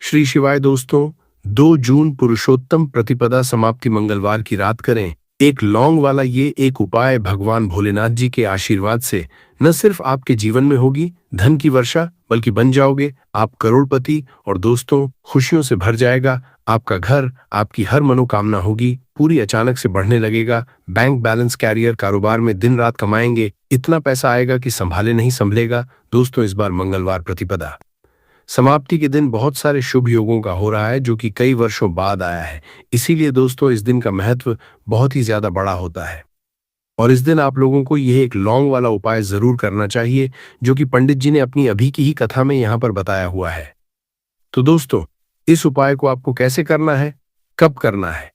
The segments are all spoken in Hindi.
श्री शिवाय दोस्तों। 2 जून पुरुषोत्तम प्रतिपदा समाप्ति मंगलवार की रात करें एक लौंग वाला ये एक उपाय भगवान भोलेनाथ जी के आशीर्वाद से न सिर्फ आपके जीवन में होगी धन की वर्षा, बल्कि बन जाओगे आप करोड़पति। और दोस्तों, खुशियों से भर जाएगा आपका घर, आपकी हर मनोकामना होगी पूरी, अचानक से बढ़ने लगेगा बैंक बैलेंस, कैरियर, कारोबार में दिन रात कमाएंगे, इतना पैसा आएगा कि संभाले नहीं संभलेगा। दोस्तों, इस बार मंगलवार प्रतिपदा समाप्ति के दिन बहुत सारे शुभ योगों का हो रहा है, जो कि कई वर्षों बाद आया है। इसीलिए दोस्तों, इस दिन का महत्व बहुत ही ज्यादा बड़ा होता है और इस दिन आप लोगों को यह एक लौंग वाला उपाय जरूर करना चाहिए, जो कि पंडित जी ने अपनी अभी की ही कथा में यहाँ पर बताया हुआ है। तो दोस्तों, इस उपाय को आपको कैसे करना है, कब करना है,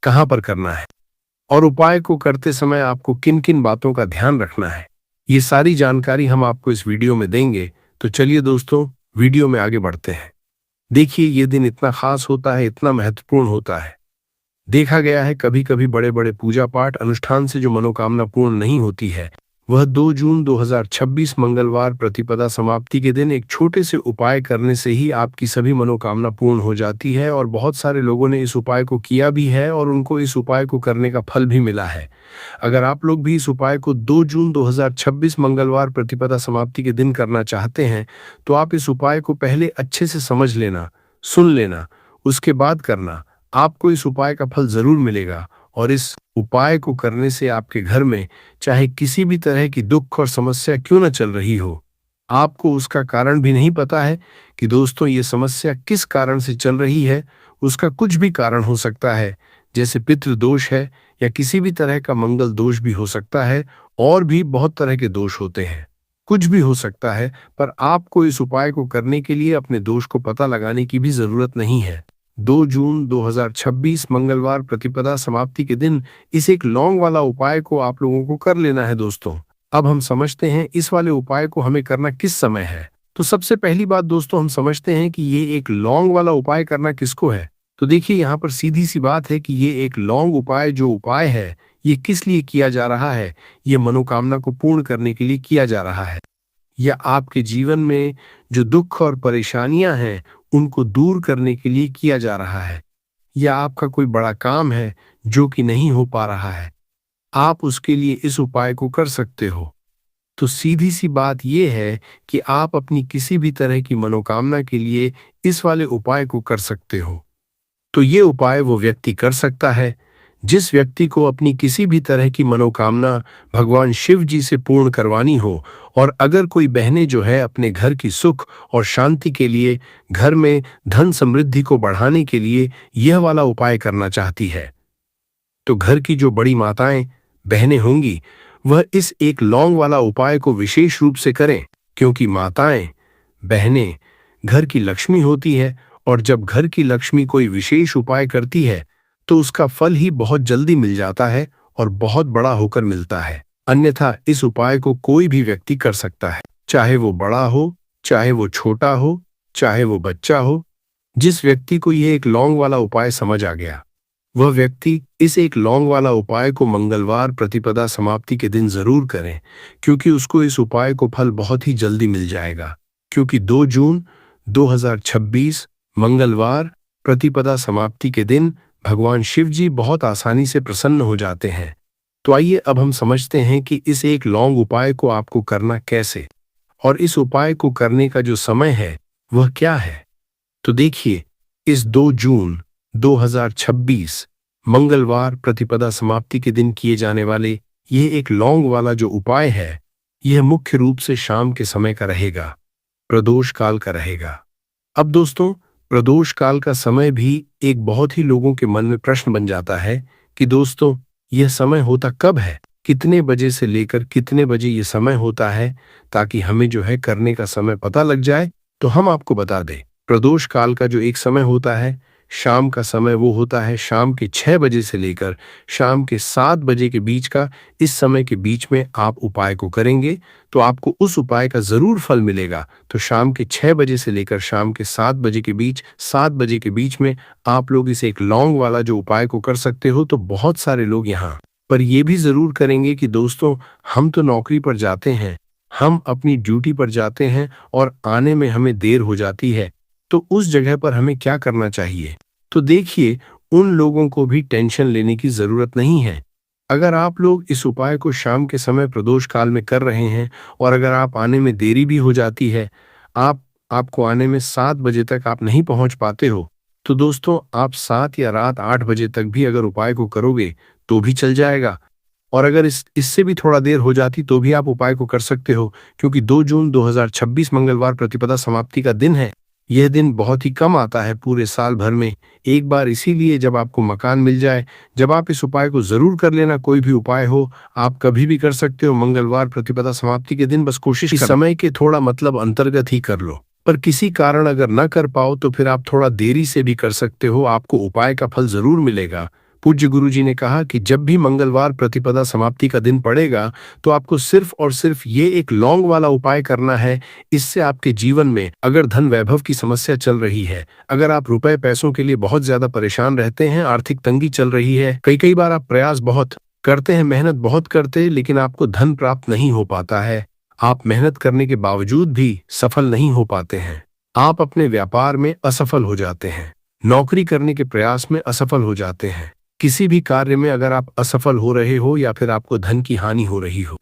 कहाँ पर करना है और उपाय को करते समय आपको किन किन बातों का ध्यान रखना है, ये सारी जानकारी हम आपको इस वीडियो में देंगे। तो चलिए दोस्तों, वीडियो में आगे बढ़ते हैं। देखिए, ये दिन इतना खास होता है, इतना महत्वपूर्ण होता है। देखा गया है कभी कभी बड़े बड़े पूजा पाठ अनुष्ठान से जो मनोकामना पूर्ण नहीं होती है, वह 2 जून 2026 मंगलवार प्रतिपदा समाप्ति के दिन एक छोटे से उपाय करने से ही आपकी सभी मनोकामना पूर्ण हो जाती है। और बहुत सारे लोगों ने इस उपाय को किया भी है और उनको इस उपाय को करने का फल भी मिला है। अगर आप लोग भी इस उपाय को 2 जून 2026 मंगलवार प्रतिपदा समाप्ति के दिन करना चाहते हैं, तो आप इस उपाय को पहले अच्छे से समझ लेना, सुन लेना, उसके बाद करना। आपको इस उपाय का फल जरूर मिलेगा और इस उपाय को करने से आपके घर में चाहे किसी भी तरह की दुख और समस्या क्यों न चल रही हो, आपको उसका कारण भी नहीं पता है कि दोस्तों ये समस्या किस कारण से चल रही है, उसका कुछ भी कारण हो सकता है, जैसे पितृ दोष है या किसी भी तरह का मंगल दोष भी हो सकता है, और भी बहुत तरह के दोष होते हैं, कुछ भी हो सकता है। पर आपको इस उपाय को करने के लिए अपने दोष को पता लगाने की भी जरूरत नहीं है। 2 जून 2026 मंगलवार प्रतिपदा समाप्ति के दिन इस एक लौंग वाला उपाय को आप लोगों को कर लेना है। दोस्तों, अब हम समझते हैं इस वाले उपाय को हमें करना किस समय है। तो सबसे पहली बात दोस्तों, हम समझते हैं कि ये एक लौंग वाला उपाय करना किसको है। तो देखिए, यहाँ पर सीधी सी बात है कि ये एक लौंग उपाय जो उपाय है, ये किस लिए किया जा रहा है। ये मनोकामना को पूर्ण करने के लिए किया जा रहा है, या आपके जीवन में जो दुख और परेशानियां हैं उनको दूर करने के लिए किया जा रहा है, या आपका कोई बड़ा काम है जो कि नहीं हो पा रहा है, आप उसके लिए इस उपाय को कर सकते हो। तो सीधी सी बात यह है कि आप अपनी किसी भी तरह की मनोकामना के लिए इस वाले उपाय को कर सकते हो। तो ये उपाय वो व्यक्ति कर सकता है जिस व्यक्ति को अपनी किसी भी तरह की मनोकामना भगवान शिव जी से पूर्ण करवानी हो। और अगर कोई बहनें जो है अपने घर की सुख और शांति के लिए, घर में धन समृद्धि को बढ़ाने के लिए यह वाला उपाय करना चाहती है, तो घर की जो बड़ी माताएं बहनें होंगी, वह इस एक लौंग वाला उपाय को विशेष रूप से करें, क्योंकि माताएं बहनें घर की लक्ष्मी होती है और जब घर की लक्ष्मी कोई विशेष उपाय करती है तो उसका फल ही बहुत जल्दी मिल जाता है और बहुत बड़ा होकर मिलता है। अन्यथा इस उपाय को कोई भी व्यक्ति कर सकता है, चाहे वो बड़ा हो, चाहे वो छोटा हो, चाहे वो बच्चा हो। जिस व्यक्ति को यह एक लौंग वाला उपाय समझ आ गया, वह व्यक्ति इस एक लौंग वाला उपाय को मंगलवार प्रतिपदा समाप्ति के दिन जरूर करें, क्योंकि उसको इस उपाय को फल बहुत ही जल्दी मिल जाएगा। क्योंकि 2 जून 2026 मंगलवार प्रतिपदा समाप्ति के दिन भगवान शिव जी बहुत आसानी से प्रसन्न हो जाते हैं। तो आइए अब हम समझते हैं कि इस एक लौंग उपाय को आपको करना कैसे, और इस उपाय को करने का जो समय है वह क्या है। तो देखिए, इस 2 जून 2026 मंगलवार प्रतिपदा समाप्ति के दिन किए जाने वाले यह एक लौंग वाला जो उपाय है, यह मुख्य रूप से शाम के समय का रहेगा, प्रदोष काल का रहेगा। अब दोस्तों, प्रदोष काल का समय भी एक बहुत ही लोगों के मन में प्रश्न बन जाता है कि दोस्तों, यह समय होता कब है, कितने बजे से लेकर कितने बजे यह समय होता है, ताकि हमें जो है करने का समय पता लग जाए। तो हम आपको बता दें, प्रदोष काल का जो एक समय होता है, शाम का समय, वो होता है शाम के 6 बजे से लेकर शाम के 7 बजे के बीच का। इस समय के बीच में आप उपाय को करेंगे तो आपको उस उपाय का जरूर फल मिलेगा। तो शाम के 6 बजे से लेकर शाम के 7 बजे के बीच, 7 बजे के बीच में आप लोग इस एक लौंग वाला जो उपाय को कर सकते हो। तो बहुत सारे लोग यहाँ पर यह भी जरूर करेंगे कि दोस्तों, हम तो नौकरी पर जाते हैं, हम अपनी ड्यूटी पर जाते हैं और आने में हमें देर हो जाती है, तो उस जगह पर हमें क्या करना चाहिए? तो देखिए, उन लोगों को भी टेंशन लेने की जरूरत नहीं है। अगर आप लोग इस उपाय को शाम के समय प्रदोष काल में कर रहे हैं और अगर आप आने में देरी भी हो जाती है, आप आपको आने में 7 बजे तक आप नहीं पहुंच पाते हो, तो दोस्तों आप 7 या रात 8 बजे तक भी अगर उपाय को करोगे तो भी चल जाएगा। और अगर इससे भी थोड़ा देर हो जाती तो भी आप उपाय को कर सकते हो, क्योंकि 2 जून 2026 मंगलवार प्रतिपदा समाप्ति का दिन है। यह दिन बहुत ही कम आता है पूरे साल भर में एक बार, इसीलिए जब आपको मकान मिल जाए, जब आप इस उपाय को जरूर कर लेना। कोई भी उपाय हो, आप कभी भी कर सकते हो मंगलवार प्रतिपदा समाप्ति के दिन। बस कोशिश इस समय के थोड़ा मतलब अंतर्गत ही कर लो। पर किसी कारण अगर न कर पाओ तो फिर आप थोड़ा देरी से भी कर सकते हो, आपको उपाय का फल जरूर मिलेगा। पूज्य गुरुजी ने कहा कि जब भी मंगलवार प्रतिपदा समाप्ति का दिन पड़ेगा तो आपको सिर्फ और सिर्फ ये एक लौंग वाला उपाय करना है। इससे आपके जीवन में अगर धन वैभव की समस्या चल रही है, अगर आप रुपए पैसों के लिए बहुत ज्यादा परेशान रहते हैं, आर्थिक तंगी चल रही है, कई कई बार आप प्रयास बहुत करते हैं, मेहनत बहुत करते हैं, लेकिन आपको धन प्राप्त नहीं हो पाता है, आप मेहनत करने के बावजूद भी सफल नहीं हो पाते हैं, आप अपने व्यापार में असफल हो जाते हैं, नौकरी करने के प्रयास में असफल हो जाते हैं, किसी भी कार्य में अगर आप असफल हो रहे हो या फिर आपको धन की हानि हो रही हो,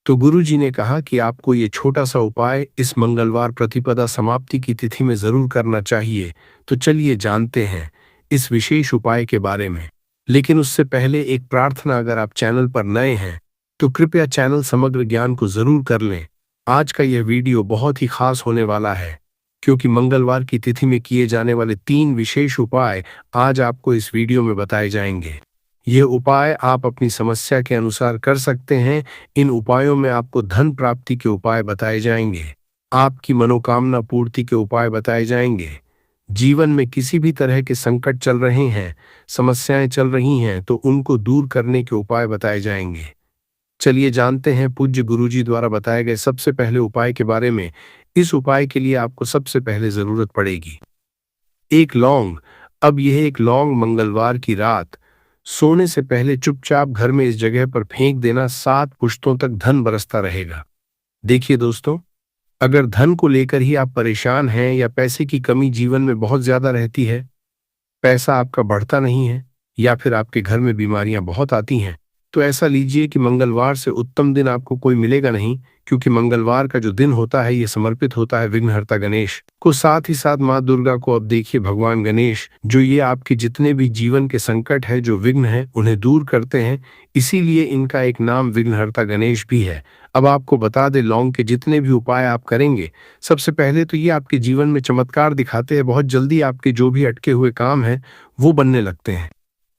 तो गुरुजी ने कहा कि आपको ये छोटा सा उपाय इस मंगलवार प्रतिपदा समाप्ति की तिथि में जरूर करना चाहिए। तो चलिए जानते हैं इस विशेष उपाय के बारे में। लेकिन उससे पहले एक प्रार्थना, अगर आप चैनल पर नए हैं तो कृपया चैनल समग्र ज्ञान को जरूर कर लें। आज का यह वीडियो बहुत ही खास होने वाला है, क्योंकि मंगलवार की तिथि में किए जाने वाले 3 विशेष उपाय आज आपको इस वीडियो में बताए जाएंगे। ये उपाय आप अपनी समस्या के अनुसार कर सकते हैं। इन उपायों में आपको धन प्राप्ति के उपाय बताए जाएंगे, आपकी मनोकामना पूर्ति के उपाय बताए जाएंगे, जीवन में किसी भी तरह के संकट चल रहे हैं, समस्याएं चल रही हैं, तो उनको दूर करने के उपाय बताए जाएंगे। चलिए जानते हैं पूज्य गुरुजी द्वारा बताए गए सबसे पहले उपाय के बारे में। इस उपाय के लिए आपको सबसे पहले जरूरत पड़ेगी एक लौंग। अब यह एक लौंग मंगलवार की रात सोने से पहले चुपचाप घर में इस जगह पर फेंक देना, 7 पुश्तों तक धन बरसता रहेगा। देखिए दोस्तों, अगर धन को लेकर ही आप परेशान हैं या पैसे की कमी जीवन में बहुत ज्यादा रहती है, पैसा आपका बढ़ता नहीं है, या फिर आपके घर में बीमारियां बहुत आती हैं, तो ऐसा लीजिए कि मंगलवार से उत्तम दिन आपको कोई मिलेगा नहीं, क्योंकि मंगलवार का जो दिन होता है ये समर्पित होता है विघ्नहर्ता गणेश को, साथ ही साथ माँ दुर्गा को। अब देखिए भगवान गणेश जो ये आपके जितने भी जीवन के संकट है, जो विघ्न है, उन्हें दूर करते हैं, इसीलिए इनका एक नाम विघ्नहर्ता गणेश भी है। अब आपको बता दे, लौंग के जितने भी उपाय आप करेंगे, सबसे पहले तो ये आपके जीवन में चमत्कार दिखाते हैं। बहुत जल्दी आपके जो भी अटके हुए काम है वो बनने लगते हैं।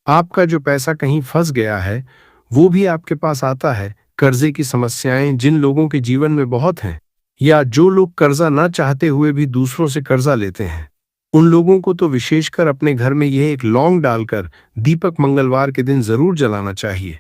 आपका जो पैसा कहीं फंस गया है वो भी आपके पास आता है। कर्जे की समस्याएं जिन लोगों के जीवन में बहुत हैं, या जो लोग कर्जा ना चाहते हुए भी दूसरों से कर्जा लेते हैं, उन लोगों को तो विशेषकर अपने घर में यह एक लौंग डालकर दीपक मंगलवार के दिन जरूर जलाना चाहिए।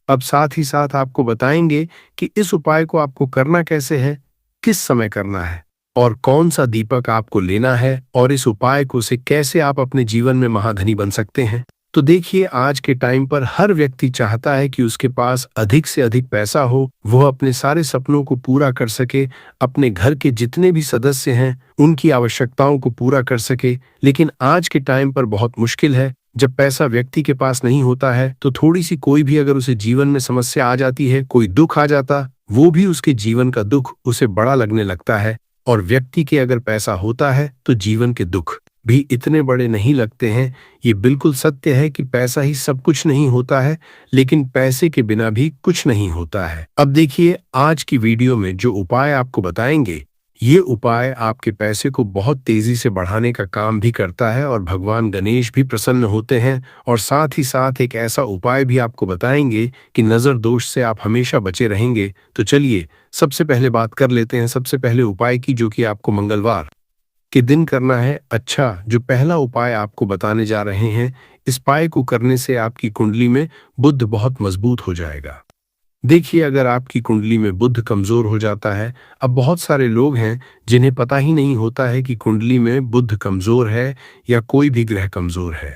अब साथ ही साथ आपको बताएंगे कि इस उपाय को आपको करना कैसे है, किस समय करना है, और कौन सा दीपक आपको लेना है, और इस उपाय को से कैसे आप अपने जीवन में महाधनी बन सकते हैं। तो देखिए, आज के टाइम पर हर व्यक्ति चाहता है कि उसके पास अधिक से अधिक पैसा हो, वह अपने सारे सपनों को पूरा कर सके, अपने घर के जितने भी सदस्य हैं उनकी आवश्यकताओं को पूरा कर सके। लेकिन आज के टाइम पर बहुत मुश्किल है। जब पैसा व्यक्ति के पास नहीं होता है तो थोड़ी सी कोई भी अगर उसे जीवन में समस्या आ जाती है, कोई दुख आ जाता, वो भी उसके जीवन का दुख उसे बड़ा लगने लगता है। और व्यक्ति के अगर पैसा होता है तो जीवन के दुख भी इतने बड़े नहीं लगते हैं। ये बिल्कुल सत्य है कि पैसा ही सब कुछ नहीं होता है, लेकिन पैसे के बिना भी कुछ नहीं होता है। अब देखिए, आज की वीडियो में जो उपाय आपको बताएंगे, ये उपाय आपके पैसे को बहुत तेजी से बढ़ाने का काम भी करता है, और भगवान गणेश भी प्रसन्न होते हैं। और साथ ही साथ एक ऐसा उपाय भी आपको बताएंगे कि नजर दोष से आप हमेशा बचे रहेंगे। तो चलिए सबसे पहले बात कर लेते हैं सबसे पहले उपाय की, जो कि आपको मंगलवार के दिन करना है। अच्छा, जो पहला उपाय आपको बताने जा रहे हैं, इस उपाय को करने से आपकी कुंडली में बुध बहुत मजबूत हो जाएगा। देखिए, अगर आपकी कुंडली में बुध कमजोर हो जाता है, अब बहुत सारे लोग हैं जिन्हें पता ही नहीं होता है कि कुंडली में बुध कमजोर है या कोई भी ग्रह कमजोर है।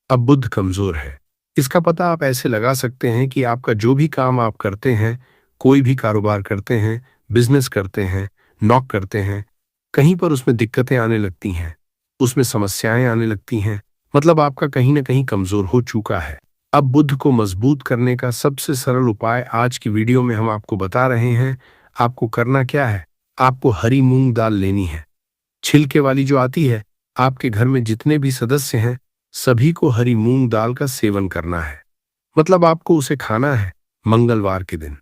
अब बुध कमजोर है, इसका पता आप ऐसे लगा सकते हैं कि आपका जो भी काम आप करते हैं, कोई भी कारोबार करते हैं, बिजनेस करते हैं, नौकरी करते हैं, कहीं पर उसमें दिक्कतें आने लगती हैं। उसमें समस्याएं आने लगती हैं। मतलब आपका कहीं ना कहीं कमजोर हो चुका है। अब बुद्ध को मजबूत करने का सबसे सरल उपाय आज की वीडियो में हम आपको बता रहे हैं। आपको करना क्या है? आपको हरी मूंग दाल लेनी है, छिलके वाली जो आती है। आपके घर में जितने भी सदस्य हैं, सभी को हरी मूंग दाल का सेवन करना है। मतलब आपको उसे खाना है मंगलवार के दिन।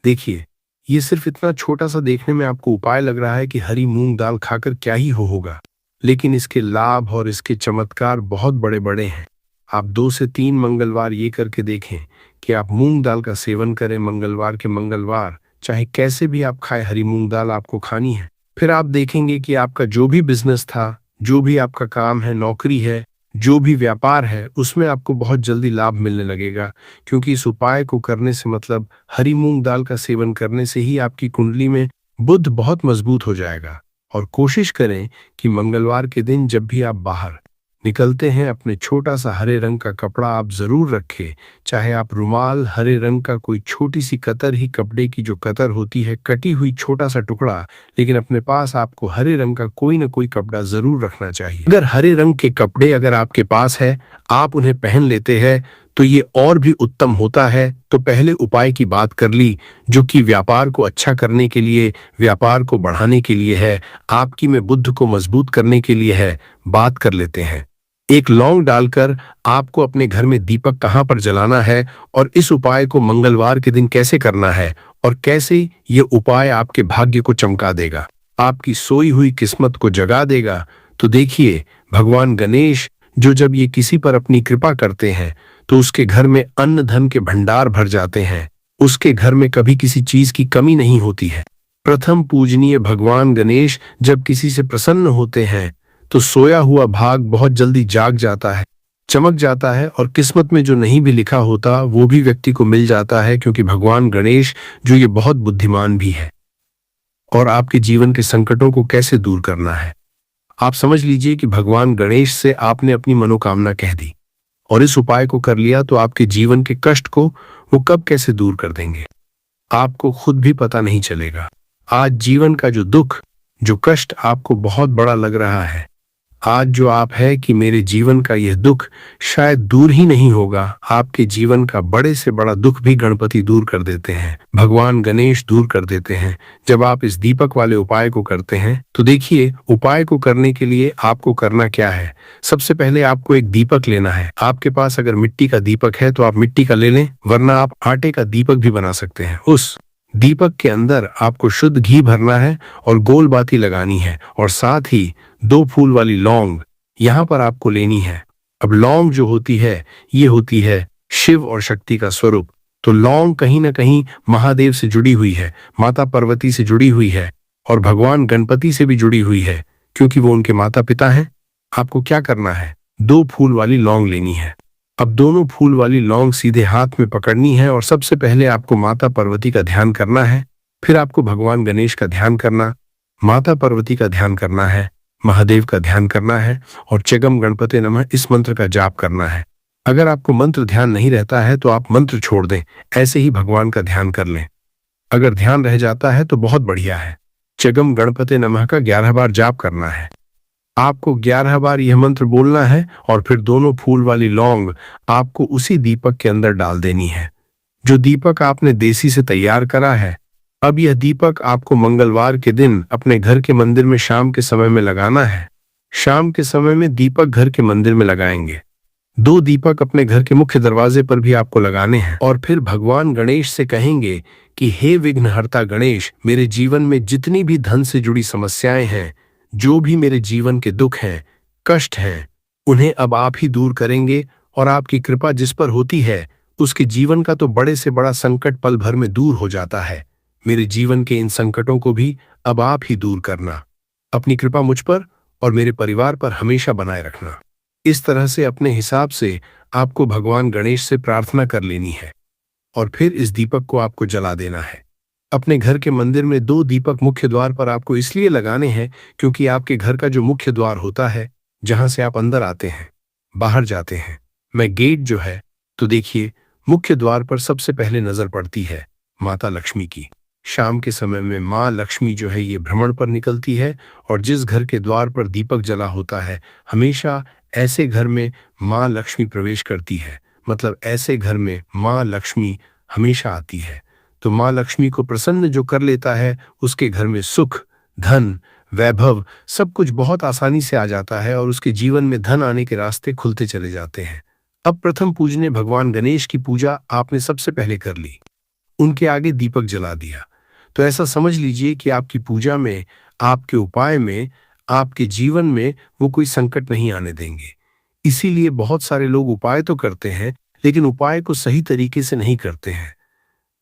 देखिए, ये सिर्फ इतना छोटा सा देखने में आपको उपाय लग रहा है कि हरी मूंग दाल खाकर क्या ही होगा, लेकिन इसके लाभ और इसके चमत्कार बहुत बड़े बड़े हैं। आप 2 से 3 मंगलवार ये करके देखें कि आप मूंग दाल का सेवन करें मंगलवार के मंगलवार। चाहे कैसे भी आप खाएं, हरी मूंग दाल आपको खानी है। फिर आप देखेंगे कि आपका जो भी बिजनेस था, जो भी आपका काम है, नौकरी है, जो भी व्यापार है, उसमें आपको बहुत जल्दी लाभ मिलने लगेगा। क्योंकि इस उपाय को करने से मतलब हरी मूंग दाल का सेवन करने से ही आपकी कुंडली में बुध बहुत मजबूत हो जाएगा। और कोशिश करें कि मंगलवार के दिन जब भी आप बाहर निकलते हैं, अपने छोटा सा हरे रंग का कपड़ा आप जरूर रखें। चाहे आप रुमाल, हरे रंग का कोई छोटी सी कतर ही, कपड़े की जो कतर होती है, कटी हुई छोटा सा टुकड़ा, लेकिन अपने पास आपको हरे रंग का कोई ना कोई कपड़ा जरूर रखना चाहिए। अगर हरे रंग के कपड़े अगर आपके पास है, आप उन्हें पहन लेते हैं, तो ये और भी उत्तम होता है। तो पहले उपाय की बात कर ली, जो कि व्यापार को अच्छा करने के लिए, व्यापार को बढ़ाने के लिए है, आपकी में बुद्ध को मजबूत करने के लिए है। बात कर लेते हैं। एक लौंग डालकर आपको अपने घर में दीपक कहाँ पर जलाना है, और इस उपाय को मंगलवार के दिन कैसे करना है, और कैसे ये उपाय आपके भाग्य को चमका देगा, आपकी सोई हुई किस्मत को जगा देगा। तो देखिए, भगवान गणेश जो जब ये किसी पर अपनी कृपा करते हैं, तो उसके घर में अन्न धन के भंडार भर जाते हैं। उसके घर में कभी किसी चीज की कमी नहीं होती है। प्रथम पूजनीय भगवान गणेश जब किसी से प्रसन्न होते हैं, तो सोया हुआ भाग बहुत जल्दी जाग जाता है, चमक जाता है, और किस्मत में जो नहीं भी लिखा होता वो भी व्यक्ति को मिल जाता है। क्योंकि भगवान गणेश जो ये बहुत बुद्धिमान भी है। और आपके जीवन के संकटों को कैसे दूर करना है, आप समझ लीजिए कि भगवान गणेश से आपने अपनी मनोकामना कह दी और इस उपाय को कर लिया, तो आपके जीवन के कष्ट को वो कब कैसे दूर कर देंगे, आपको खुद भी पता नहीं चलेगा। आज जीवन का जो दुख, जो कष्ट आपको बहुत बड़ा लग रहा है, आज जो आप है कि मेरे जीवन का यह दुख शायद दूर ही नहीं होगा, आपके जीवन का बड़े से बड़ा दुख भी गणपति दूर कर देते हैं, भगवान गणेश दूर कर देते हैं, जब आप इस दीपक वाले उपाय को करते हैं। तो देखिए, उपाय को करने के लिए आपको करना क्या है। सबसे पहले आपको एक दीपक लेना है। आपके पास अगर मिट्टी का दीपक है तो आप मिट्टी का ले लें, वरना आप आटे का दीपक भी बना सकते हैं। उस दीपक के अंदर आपको शुद्ध घी भरना है और गोल बाती लगानी है, और साथ ही 2 फूल वाली लौंग यहाँ पर आपको लेनी है। अब लौंग जो होती है, ये होती है शिव और शक्ति का स्वरूप। तो लौंग कहीं ना कहीं महादेव से जुड़ी हुई है, माता पार्वती से जुड़ी हुई है, और भगवान गणपति से भी जुड़ी हुई है, क्योंकि वो उनके माता पिता हैं। आपको क्या करना है, 2 फूल वाली लौंग लेनी है। अब दोनों फूल वाली लौंग सीधे हाथ में पकड़नी है, और सबसे पहले आपको माता पार्वती का ध्यान करना है। फिर आपको भगवान गणेश का ध्यान करना, माता पार्वती का ध्यान करना है, महादेव का ध्यान करना है, और चगम गणपते नमः इस मंत्र का जाप करना है। अगर आपको मंत्र ध्यान नहीं रहता है तो आप मंत्र छोड़ दें, ऐसे ही भगवान का ध्यान कर लें। अगर ध्यान रह जाता है तो बहुत बढ़िया है। चगम गणपते नमः का 11 बार जाप करना है। आपको 11 बार यह मंत्र बोलना है, और फिर दोनों फूल वाली लौंग आपको उसी दीपक के अंदर डाल देनी है, जो दीपक आपने देसी से तैयार करा है। अब यह दीपक आपको मंगलवार के दिन अपने घर के मंदिर में शाम के समय में लगाना है। शाम के समय में दीपक घर के मंदिर में लगाएंगे। 2 दीपक अपने घर के मुख्य दरवाजे पर भी आपको लगाने हैं, और फिर भगवान गणेश से कहेंगे कि हे विघ्नहर्ता गणेश, मेरे जीवन में जितनी भी धन से जुड़ी समस्याएं हैं, जो भी मेरे जीवन के दुख हैं, कष्ट हैं, उन्हें अब आप ही दूर करेंगे। और आपकी कृपा जिस पर होती है, उसके जीवन का तो बड़े से बड़ा संकट पल भर में दूर हो जाता है। मेरे जीवन के इन संकटों को भी अब आप ही दूर करना। अपनी कृपा मुझ पर और मेरे परिवार पर हमेशा बनाए रखना। इस तरह से अपने हिसाब से आपको भगवान गणेश से प्रार्थना कर लेनी है, और फिर इस दीपक को आपको जला देना है। अपने घर के मंदिर में 2 दीपक मुख्य द्वार पर आपको इसलिए लगाने हैं, क्योंकि आपके घर का जो मुख्य द्वार होता है, जहां से आप अंदर आते हैं, बाहर जाते हैं, मैं गेट जो है, तो देखिए, मुख्य द्वार पर सबसे पहले नजर पड़ती है माता लक्ष्मी की। शाम के समय में माँ लक्ष्मी जो है ये भ्रमण पर निकलती है, और जिस घर के द्वार पर दीपक जला होता है, हमेशा ऐसे घर में माँ लक्ष्मी प्रवेश करती है। मतलब ऐसे घर में माँ लक्ष्मी हमेशा आती है। तो माँ लक्ष्मी को प्रसन्न जो कर लेता है, उसके घर में सुख, धन, वैभव सब कुछ बहुत आसानी से आ जाता है, और उसके जीवन में धन आने के रास्ते खुलते चले जाते हैं। अब प्रथम पूजनीय भगवान गणेश की पूजा आपने सबसे पहले कर ली, उनके आगे दीपक जला दिया। तो ऐसा समझ लीजिए कि आपकी पूजा में, आपके उपाय में, आपके जीवन में वो कोई संकट नहीं आने देंगे। इसीलिए बहुत सारे लोग उपाय तो करते हैं, लेकिन उपाय को सही तरीके से नहीं करते हैं।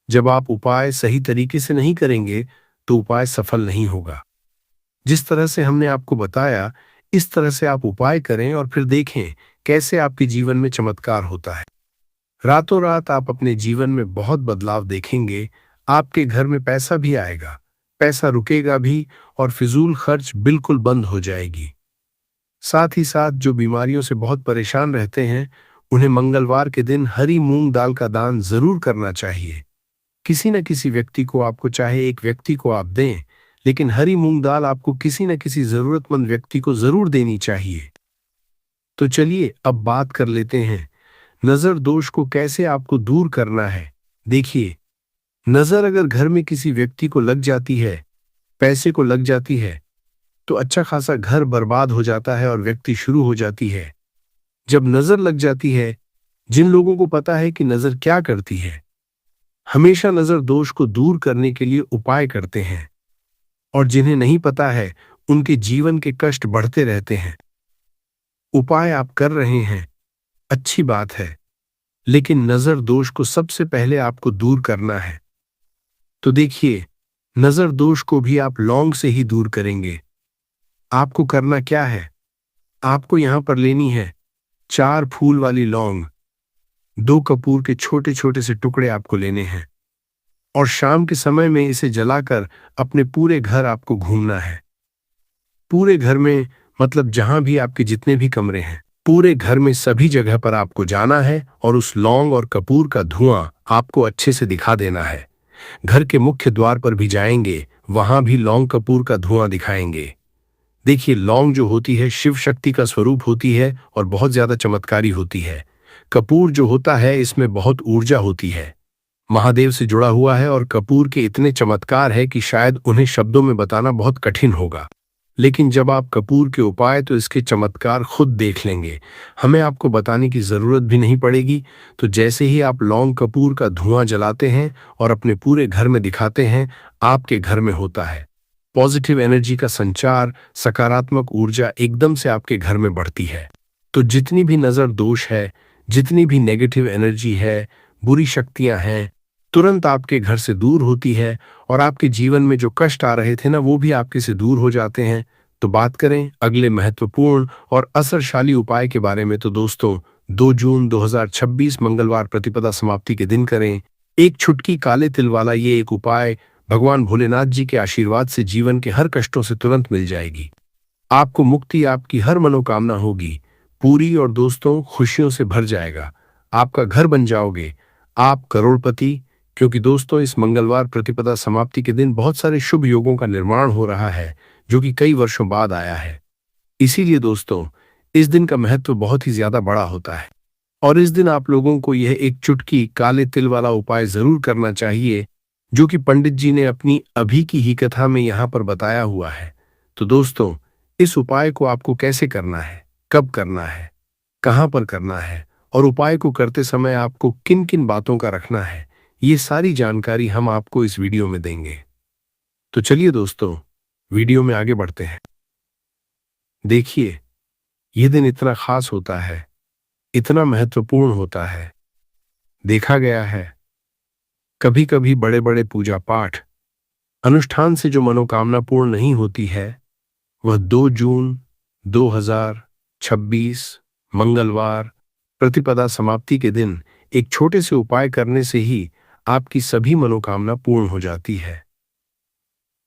जब आप उपाय सही तरीके से नहीं करेंगे, तो उपाय सफल नहीं होगा। जिस तरह से हमने आपको बताया, इस तरह से आप उपाय करें और फिर देखें कैसे आपके जीवन में चमत्कार होता है। रातों रात आप अपने जीवन में बहुत बदलाव देखेंगे। आपके घर में पैसा भी आएगा, पैसा रुकेगा भी, और फिजूल खर्च बिल्कुल बंद हो जाएगी। साथ ही साथ जो बीमारियों से बहुत परेशान रहते हैं, उन्हें मंगलवार के दिन हरी मूंग दाल का दान जरूर करना चाहिए। किसी न किसी व्यक्ति को, आपको चाहे एक व्यक्ति को आप दें, लेकिन हरी मूंग दाल आपको किसी न किसी जरूरतमंद व्यक्ति को जरूर देनी चाहिए। तो चलिए अब बात कर लेते हैं नजर दोष को कैसे आपको दूर करना है। देखिए, नजर अगर घर में किसी व्यक्ति को लग जाती है, पैसे को लग जाती है, तो अच्छा खासा घर बर्बाद हो जाता है और व्यक्ति शुरू हो जाती है। जब नजर लग जाती है, जिन लोगों को पता है कि नजर क्या करती है, हमेशा नजर दोष को दूर करने के लिए उपाय करते हैं, और जिन्हें नहीं पता है, उनके जीवन के कष्ट बढ़ते रहते हैं। उपाय आप कर रहे हैं, अच्छी बात है, लेकिन नजर दोष को सबसे पहले आपको दूर करना है। तो देखिए, नजर दोष को भी आप लौंग से ही दूर करेंगे। आपको करना क्या है, आपको यहां पर लेनी है 4 फूल वाली लौंग, 2 कपूर के छोटे छोटे से टुकड़े आपको लेने हैं, और शाम के समय में इसे जलाकर अपने पूरे घर आपको घूमना है। पूरे घर में, मतलब जहां भी आपके जितने भी कमरे हैं, पूरे घर में सभी जगह पर आपको जाना है, और उस लौंग और कपूर का धुआं आपको अच्छे से दिखा देना है। घर के मुख्य द्वार पर भी जाएंगे, वहां भी लौंग कपूर का धुआं दिखाएंगे। देखिए, लौंग जो होती है शिव शक्ति का स्वरूप होती है, और बहुत ज्यादा चमत्कारी होती है। कपूर जो होता है, इसमें बहुत ऊर्जा होती है, महादेव से जुड़ा हुआ है, और कपूर के इतने चमत्कार है कि शायद उन्हें शब्दों में बताना बहुत कठिन होगा। लेकिन जब आप कपूर के उपाय, तो इसके चमत्कार खुद देख लेंगे, हमें आपको बताने की जरूरत भी नहीं पड़ेगी। तो जैसे ही आप लौंग कपूर का धुआं जलाते हैं और अपने पूरे घर में दिखाते हैं, आपके घर में होता है पॉजिटिव एनर्जी का संचार, सकारात्मक ऊर्जा एकदम से आपके घर में बढ़ती है। तो जितनी भी नजर दोष है, जितनी भी नेगेटिव एनर्जी है, बुरी शक्तियां हैं, तुरंत आपके घर से दूर होती है, और आपके जीवन में जो कष्ट आ रहे थे ना, वो भी आपके से दूर हो जाते हैं। तो बात करें अगले महत्वपूर्ण और असरशाली उपाय के बारे में, तो दोस्तों 2 जून 2026 मंगलवार प्रतिपदा समाप्ति के दिन करें एक छुटकी काले तिल वाला ये एक उपाय। भगवान भोलेनाथ जी के आशीर्वाद से जीवन के हर कष्टों से तुरंत मिल जाएगी, आपको मुक्ति, आपकी हर मनोकामना होगी पूरी, और दोस्तों खुशियों से भर जाएगा, आपका घर बन जाओगे, आप करोड़पति। क्योंकि दोस्तों इस मंगलवार प्रतिपदा समाप्ति के दिन बहुत सारे शुभ योगों का निर्माण हो रहा है, जो कि कई वर्षों बाद आया है। इसीलिए दोस्तों इस दिन का महत्व बहुत ही ज्यादा बड़ा होता है, और इस दिन आप लोगों को यह एक चुटकी काले तिल वाला उपाय जरूर करना चाहिए, जो कि पंडित जी ने अपनी अभी की ही कथा में यहाँ पर बताया हुआ है। तो दोस्तों इस उपाय को आपको कैसे करना है, कब करना है, कहाँ पर करना है, और उपाय को करते समय आपको किन किन बातों का रखना है, ये सारी जानकारी हम आपको इस वीडियो में देंगे। तो चलिए दोस्तों वीडियो में आगे बढ़ते हैं। देखिए, यह दिन इतना खास होता है, इतना महत्वपूर्ण होता है। देखा गया है कभी कभी बड़े बड़े पूजा पाठ अनुष्ठान से जो मनोकामना पूर्ण नहीं होती है, वह 2 जून 2026 मंगलवार प्रतिपदा समाप्ति के दिन एक छोटे से उपाय करने से ही आपकी सभी मनोकामना पूर्ण हो जाती है।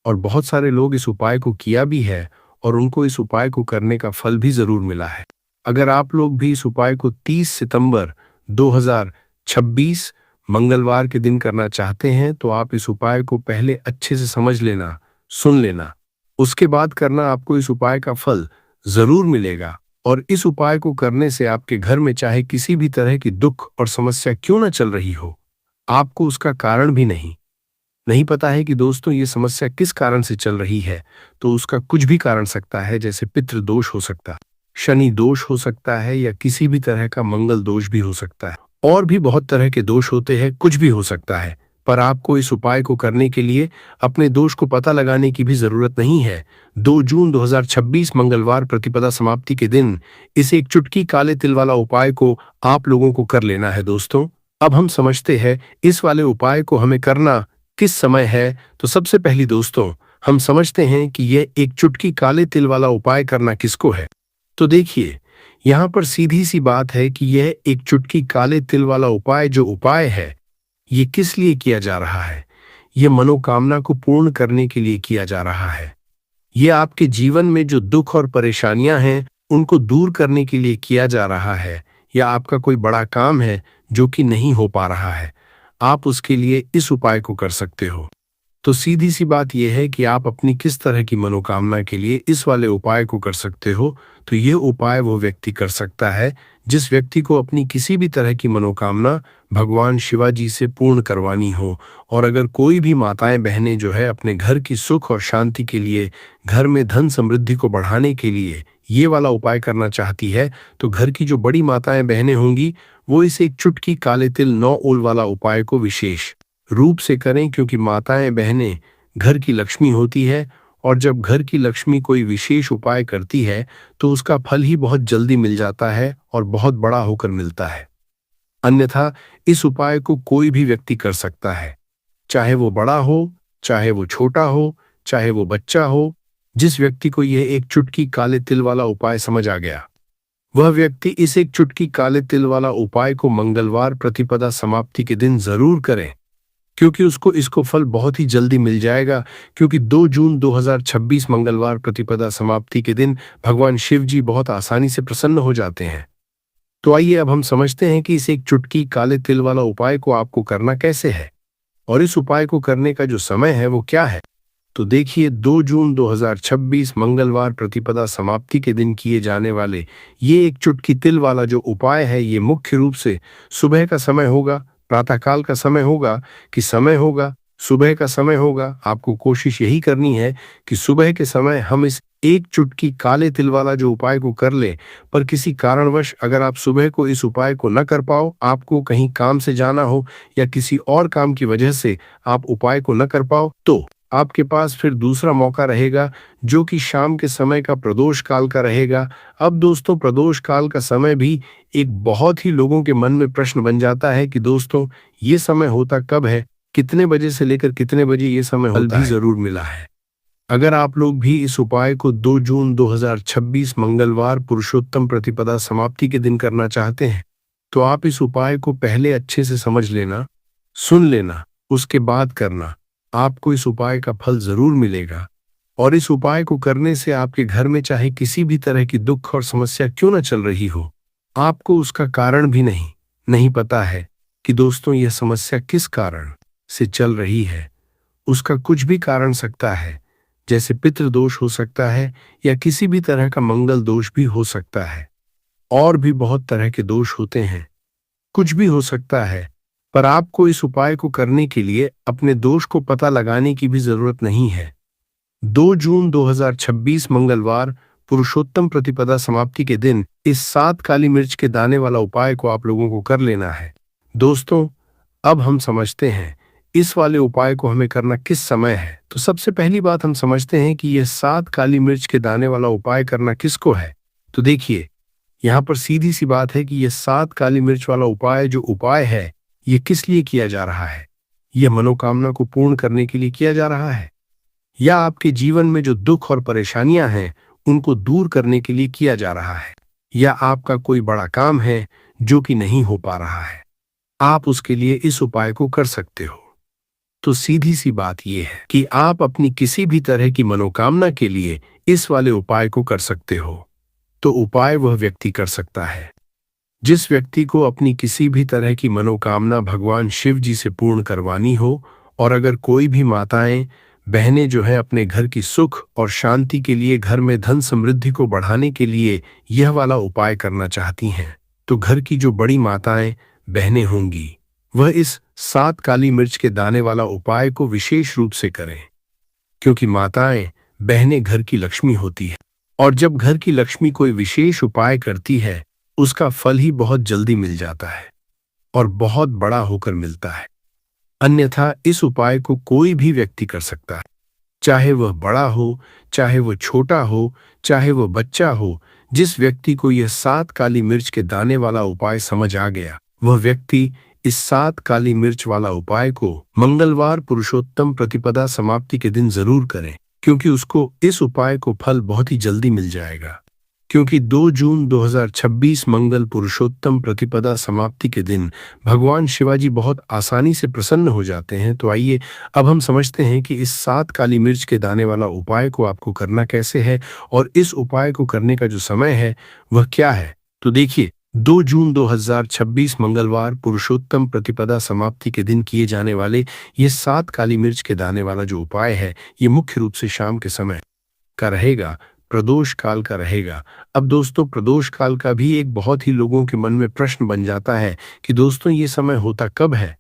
और बहुत सारे लोग इस उपाय को किया भी है, और उनको इस उपाय को करने का फल भी जरूर मिला है। अगर आप लोग भी इस उपाय को 30 सितंबर 2026 मंगलवार के दिन करना चाहते हैं तो आप इस उपाय को पहले अच्छे से समझ लेना, सुन लेना। उसके बाद करना, आपको इस उपाय का फल जरूर मिलेगा। और इस उपाय को करने से आपके घर में चाहे किसी भी तरह की दुख और समस्या क्यों न चल रही हो, आपको उसका कारण भी नहीं पता है कि दोस्तों ये समस्या किस कारण से चल रही है, तो उसका कुछ भी कारण सकता है। जैसे पितृ दोष हो सकता है, शनि दोष हो सकता है, या किसी भी तरह का मंगल दोष भी हो सकता है। और भी बहुत तरह के दोष होते हैं, कुछ भी हो सकता है। पर आपको इस उपाय को करने के लिए अपने दोष को पता लगाने की भी जरूरत नहीं है। 2 जून 2026 मंगलवार प्रतिपदा समाप्ति के दिन इस एक चुटकी काले तिल वाला उपाय को आप लोगों को कर लेना है। दोस्तों, अब हम समझते हैं इस वाले उपाय को हमें करना किस समय है। तो सबसे पहली दोस्तों, हम समझते हैं कि यह एक चुटकी काले तिल वाला उपाय करना किसको है। तो देखिए, यहाँ पर सीधी सी बात है कि यह एक चुटकी काले तिल वाला उपाय जो उपाय है, ये किस लिए किया जा रहा है। यह मनोकामना को पूर्ण करने के लिए किया जा रहा है। यह आपके जीवन में जो दुख और परेशानियां हैं उनको दूर करने के लिए किया जा रहा है। या आपका कोई बड़ा काम है जो कि नहीं हो पा रहा है, आप उसके लिए इस उपाय को कर सकते हो। तो सीधी सी बात यह है कि आप अपनी किस तरह की मनोकामना के लिए इस वाले उपाय को कर सकते हो। तो यह उपाय वो व्यक्ति कर सकता है जिस व्यक्ति को अपनी किसी भी तरह की मनोकामना भगवान शिवाजी से पूर्ण करवानी हो। और अगर कोई भी माताएं बहनें जो है अपने घर की सुख और शांति के लिए, घर में धन समृद्धि को बढ़ाने के लिए ये वाला उपाय करना चाहती है, तो घर की जो बड़ी माताएं बहनें होंगी वो इस एक चुटकी काले तिल 9 ओल वाला उपाय को विशेष रूप से करें। क्योंकि माताएं बहनें घर की लक्ष्मी होती है, और जब घर की लक्ष्मी कोई विशेष उपाय करती है तो उसका फल ही बहुत जल्दी मिल जाता है और बहुत बड़ा होकर मिलता है। अन्यथा इस उपाय को कोई भी व्यक्ति कर सकता है, चाहे वो बड़ा हो, चाहे वो छोटा हो, चाहे वो बच्चा हो। जिस व्यक्ति को यह एक चुटकी काले तिल वाला उपाय समझ आ गया, वह व्यक्ति इस एक चुटकी काले तिल वाला उपाय को मंगलवार प्रतिपदा समाप्ति के दिन जरूर करें, क्योंकि उसको इसको फल बहुत ही जल्दी मिल जाएगा। क्योंकि 2 जून 2026 मंगलवार प्रतिपदा समाप्ति के दिन भगवान शिव जी बहुत आसानी से प्रसन्न हो जाते हैं। तो आइए अब हम समझते हैं कि इस एक चुटकी काले तिल वाला उपाय को आपको करना कैसे है, और इस उपाय को करने का जो समय है वो क्या है। तो देखिए, 2 जून 2026 मंगलवार प्रतिपदा समाप्ति के दिन किए जाने वाले ये एक चुटकी तिल वाला जो उपाय है, ये मुख्य रूप से सुबह का समय होगा, प्रातःकाल का समय होगा कि समय होगा, सुबह का समय होगा। आपको कोशिश यही करनी है कि सुबह के समय हम इस एक चुटकी काले तिल वाला जो उपाय को कर ले। पर किसी कारणवश अगर आप सुबह को इस उपाय को न कर पाओ, आपको कहीं काम से जाना हो या किसी और काम की वजह से आप उपाय को न कर पाओ, तो आपके पास फिर दूसरा मौका रहेगा जो कि शाम के समय का प्रदोष काल का रहेगा। अब दोस्तों, प्रदोष काल का समय भी एक बहुत ही लोगों के मन में प्रश्न बन जाता है कि दोस्तों ये समय होता कब है, कितने बजे से लेकर कितने बजे ये समय होता है। जरूर मिला है। अगर आप लोग भी इस उपाय को 2 जून 2026 मंगलवार पुरुषोत्तम प्रतिपदा समाप्ति के दिन करना चाहते हैं, तो आप इस उपाय को पहले अच्छे से समझ लेना, सुन लेना, उसके बाद करना। आपको इस उपाय का फल जरूर मिलेगा। और इस उपाय को करने से आपके घर में चाहे किसी भी तरह की दुख और समस्या क्यों न चल रही हो, आपको उसका कारण भी नहीं पता है कि दोस्तों यह समस्या किस कारण से चल रही है। उसका कुछ भी कारण सकता है, जैसे पितृदोष हो सकता है या किसी भी तरह का मंगल दोष भी हो सकता है। और भी बहुत तरह के दोष होते हैं, कुछ भी हो सकता है। पर आपको इस उपाय को करने के लिए अपने दोष को पता लगाने की भी जरूरत नहीं है। 2 जून 2026 मंगलवार पुरुषोत्तम प्रतिपदा समाप्ति के दिन इस 7 काली मिर्च के दाने वाला उपाय को आप लोगों को कर लेना है। दोस्तों, अब हम समझते हैं इस वाले उपाय को हमें करना किस समय है। तो सबसे पहली बात हम समझते हैं कि यह 7 काली मिर्च के दाने वाला उपाय करना किसको है। तो देखिए, यहाँ पर सीधी सी बात है कि यह 7 काली मिर्च वाला उपाय जो उपाय है, ये किस लिए किया जा रहा है। यह मनोकामना को पूर्ण करने के लिए किया जा रहा है, या आपके जीवन में जो दुख और परेशानियां हैं उनको दूर करने के लिए किया जा रहा है, या आपका कोई बड़ा काम है जो कि नहीं हो पा रहा है, आप उसके लिए इस उपाय को कर सकते हो। तो सीधी सी बात यह है कि आप अपनी किसी भी तरह की मनोकामना के लिए इस वाले उपाय को कर सकते हो। तो उपाय वह व्यक्ति कर सकता है जिस व्यक्ति को अपनी किसी भी तरह की मनोकामना भगवान शिव जी से पूर्ण करवानी हो, और अगर कोई भी माताएं बहनें जो है अपने घर की सुख और शांति के लिए, घर में धन समृद्धि को बढ़ाने के लिए यह वाला उपाय करना चाहती हैं, तो घर की जो बड़ी माताएं बहनें होंगी वह इस 7 काली मिर्च के दाने वाला उपाय को विशेष रूप से करें, क्योंकि माताएं बहनें घर की लक्ष्मी होती है, और जब घर की लक्ष्मी कोई विशेष उपाय करती है उसका फल ही बहुत जल्दी मिल जाता है और बहुत बड़ा होकर मिलता है। अन्यथा इस उपाय को कोई भी व्यक्ति कर सकता है, चाहे वह बड़ा हो, चाहे वह छोटा हो, चाहे वह बच्चा हो। जिस व्यक्ति को यह 7 काली मिर्च के दाने वाला उपाय समझ आ गया, वह व्यक्ति इस 7 काली मिर्च वाला उपाय को मंगलवार पुरुषोत्तम प्रतिपदा समाप्ति के दिन जरूर करें, क्योंकि उसको इस उपाय को फल बहुत ही जल्दी मिल जाएगा। क्योंकि 2 जून 2026 मंगल पुरुषोत्तम प्रतिपदा समाप्ति के दिन भगवान शिवाजी बहुत आसानी से प्रसन्न हो जाते हैं। तो आइए अब हम समझते हैं कि इस 7 काली मिर्च के दाने वाला उपाय को आपको करना कैसे है, और इस उपाय को करने का जो समय है वह क्या है। तो देखिए, 2 जून 2026 मंगलवार पुरुषोत्तम प्रतिपदा समाप्ति के दिन किए जाने वाले ये 7 काली मिर्च के दाने वाला जो उपाय है, ये मुख्य रूप से शाम के समय का रहेगा, प्रदोष काल का रहेगा। अब दोस्तों, प्रदोष काल का भी एक बहुत ही लोगों के मन में प्रश्न बन जाता है कि दोस्तों ये समय होता कब है,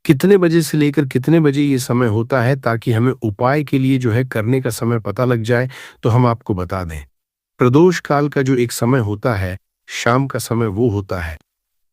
कितने बजे से लेकर कितने बजे ये समय होता है, ताकि हमें उपाय के लिए जो है करने का समय पता लग जाए। तो हम आपको बता दें, प्रदोष काल का जो एक समय होता है, शाम का समय, वो होता है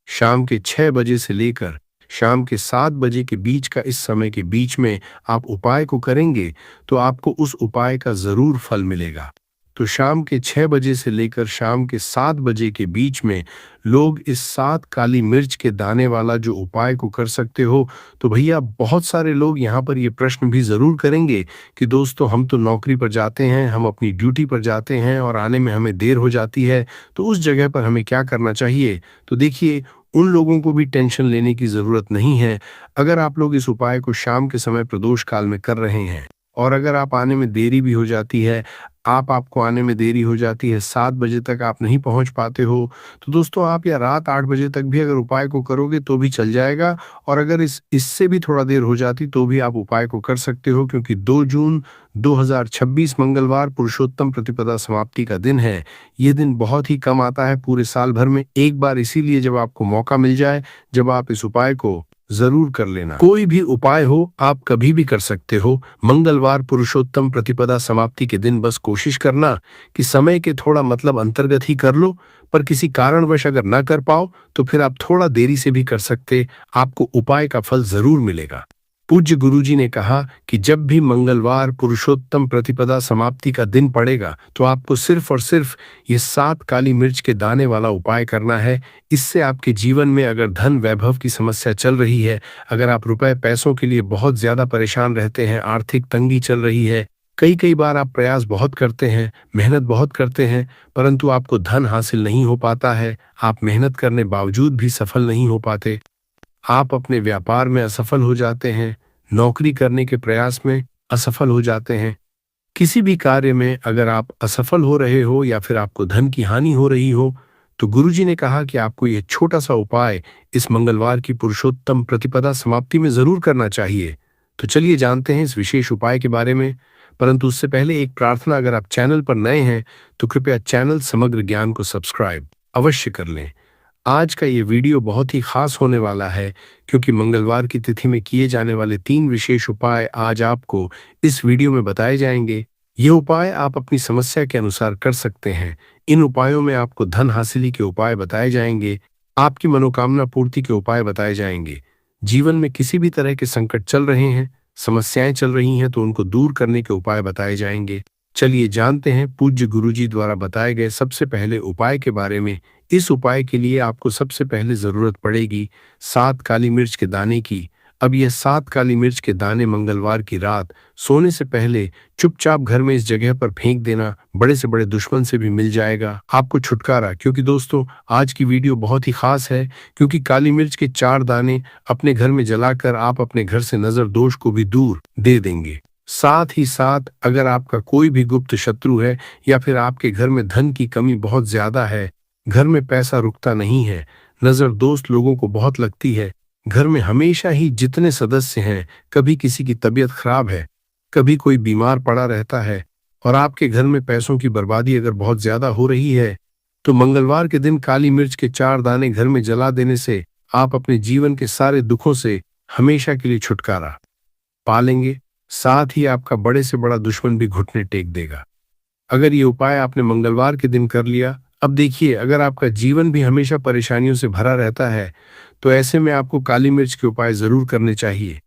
शाम के 6 बजे से लेकर शाम के 7 बजे के बीच का। इस समय के बीच में आप उपाय को करेंगे तो आपको उस उपाय का जरूर फल मिलेगा। तो शाम के 6 बजे से लेकर शाम के 7 बजे के बीच में लोग इस 7 काली मिर्च के दाने वाला जो उपाय को कर सकते हो। तो भैया, बहुत सारे लोग यहाँ पर ये प्रश्न भी ज़रूर करेंगे कि दोस्तों हम तो नौकरी पर जाते हैं, हम अपनी ड्यूटी पर जाते हैं और आने में हमें देर हो जाती है, तो उस जगह पर हमें क्या करना चाहिए। तो देखिए, उन लोगों को भी टेंशन लेने की ज़रूरत नहीं है। अगर आप लोग इस उपाय को शाम के समय प्रदोष काल में कर रहे हैं, और अगर आप आने में देरी भी हो जाती है, आपको आने में देरी हो जाती है, 7 बजे तक आप नहीं पहुंच पाते हो, तो दोस्तों आप या रात 8 बजे तक भी अगर उपाय को करोगे तो भी चल जाएगा। और अगर इससे भी थोड़ा देर हो जाती तो भी आप उपाय को कर सकते हो, क्योंकि 2 जून 2026 मंगलवार पुरुषोत्तम प्रतिपदा समाप्ति का दिन है। ये दिन बहुत ही कम आता है पूरे साल भर में, एक बार, इसीलिए जब आपको मौका मिल जाए, जब आप इस उपाय को जरूर कर लेना। कोई भी उपाय हो आप कभी भी कर सकते हो। मंगलवार पुरुषोत्तम प्रतिपदा समाप्ति के दिन बस कोशिश करना कि समय के थोड़ा अंतर्गत ही कर लो, पर किसी कारणवश अगर ना कर पाओ तो फिर आप थोड़ा देरी से भी कर सकते, आपको उपाय का फल जरूर मिलेगा। पूज्य गुरुजी ने कहा कि जब भी मंगलवार पुरुषोत्तम प्रतिपदा समाप्ति का दिन पड़ेगा तो आपको सिर्फ और सिर्फ ये 7 काली मिर्च के दाने वाला उपाय करना है। इससे आपके जीवन में अगर धन वैभव की समस्या चल रही है, अगर आप रुपए पैसों के लिए बहुत ज्यादा परेशान रहते हैं, आर्थिक तंगी चल रही है, कई बार आप प्रयास बहुत करते हैं, मेहनत बहुत करते हैं, परंतु आपको धन हासिल नहीं हो पाता है, आप मेहनत करने बावजूद भी सफल नहीं हो पाते, आप अपने व्यापार में असफल हो जाते हैं, नौकरी करने के प्रयास में असफल हो जाते हैं, किसी भी कार्य में अगर आप असफल हो रहे हो या फिर आपको धन की हानि हो रही हो, तो गुरुजी ने कहा कि आपको यह छोटा सा उपाय इस मंगलवार की पुरुषोत्तम प्रतिपदा समाप्ति में जरूर करना चाहिए। तो चलिए जानते हैं इस विशेष उपाय के बारे में। परंतु उससे पहले एक प्रार्थना, अगर आप चैनल पर नए हैं तो कृपया चैनल समग्र ज्ञान को सब्सक्राइब अवश्य कर लें। आज का ये वीडियो बहुत ही खास होने वाला है, क्योंकि मंगलवार की तिथि में किए जाने वाले 3 विशेष उपाय आज आपको इस वीडियो में बताए जाएंगे। ये उपाय आप अपनी समस्या के अनुसार कर सकते हैं। इन उपायों में आपको धन हासिली के उपाय बताए जाएंगे, आपकी मनोकामना पूर्ति के उपाय बताए जाएंगे। जीवन में किसी भी तरह के संकट चल रहे हैं, समस्याएं चल रही हैं, तो उनको दूर करने के उपाय बताए जाएंगे। चलिए जानते हैं पूज्य गुरुजी द्वारा बताए गए सबसे पहले उपाय के बारे में। इस उपाय के लिए आपको सबसे पहले जरूरत पड़ेगी 7 काली मिर्च के दाने की। अब यह 7 काली मिर्च के दाने मंगलवार की रात सोने से पहले चुपचाप घर में इस जगह पर फेंक देना, बड़े से बड़े दुश्मन से भी मिल जाएगा आपको छुटकारा। क्योंकि दोस्तों आज की वीडियो बहुत ही खास है, क्योंकि काली मिर्च के 4 दाने अपने घर में जलाकर आप अपने घर से नजर दोष को भी दूर दे देंगे। साथ ही साथ अगर आपका कोई भी गुप्त शत्रु है, या फिर आपके घर में धन की कमी बहुत ज्यादा है, घर में पैसा रुकता नहीं है, नजर दोस्त लोगों को बहुत लगती है। घर में हमेशा ही जितने सदस्य हैं, कभी किसी की तबीयत खराब है, कभी कोई बीमार पड़ा रहता है, और आपके घर में पैसों की बर्बादी अगर बहुत ज्यादा हो रही है, तो मंगलवार के दिन काली मिर्च के 4 दाने घर में जला देने से आप अपने जीवन के सारे दुखों से हमेशा के लिए छुटकारा पालेंगे। साथ ही आपका बड़े से बड़ा दुश्मन भी घुटने टेक देगा। अगर ये उपाय आपने मंगलवार के दिन कर लिया, अब देखिए, अगर आपका जीवन भी हमेशा परेशानियों से भरा रहता है, तो ऐसे में आपको काली मिर्च के उपाय जरूर करने चाहिए।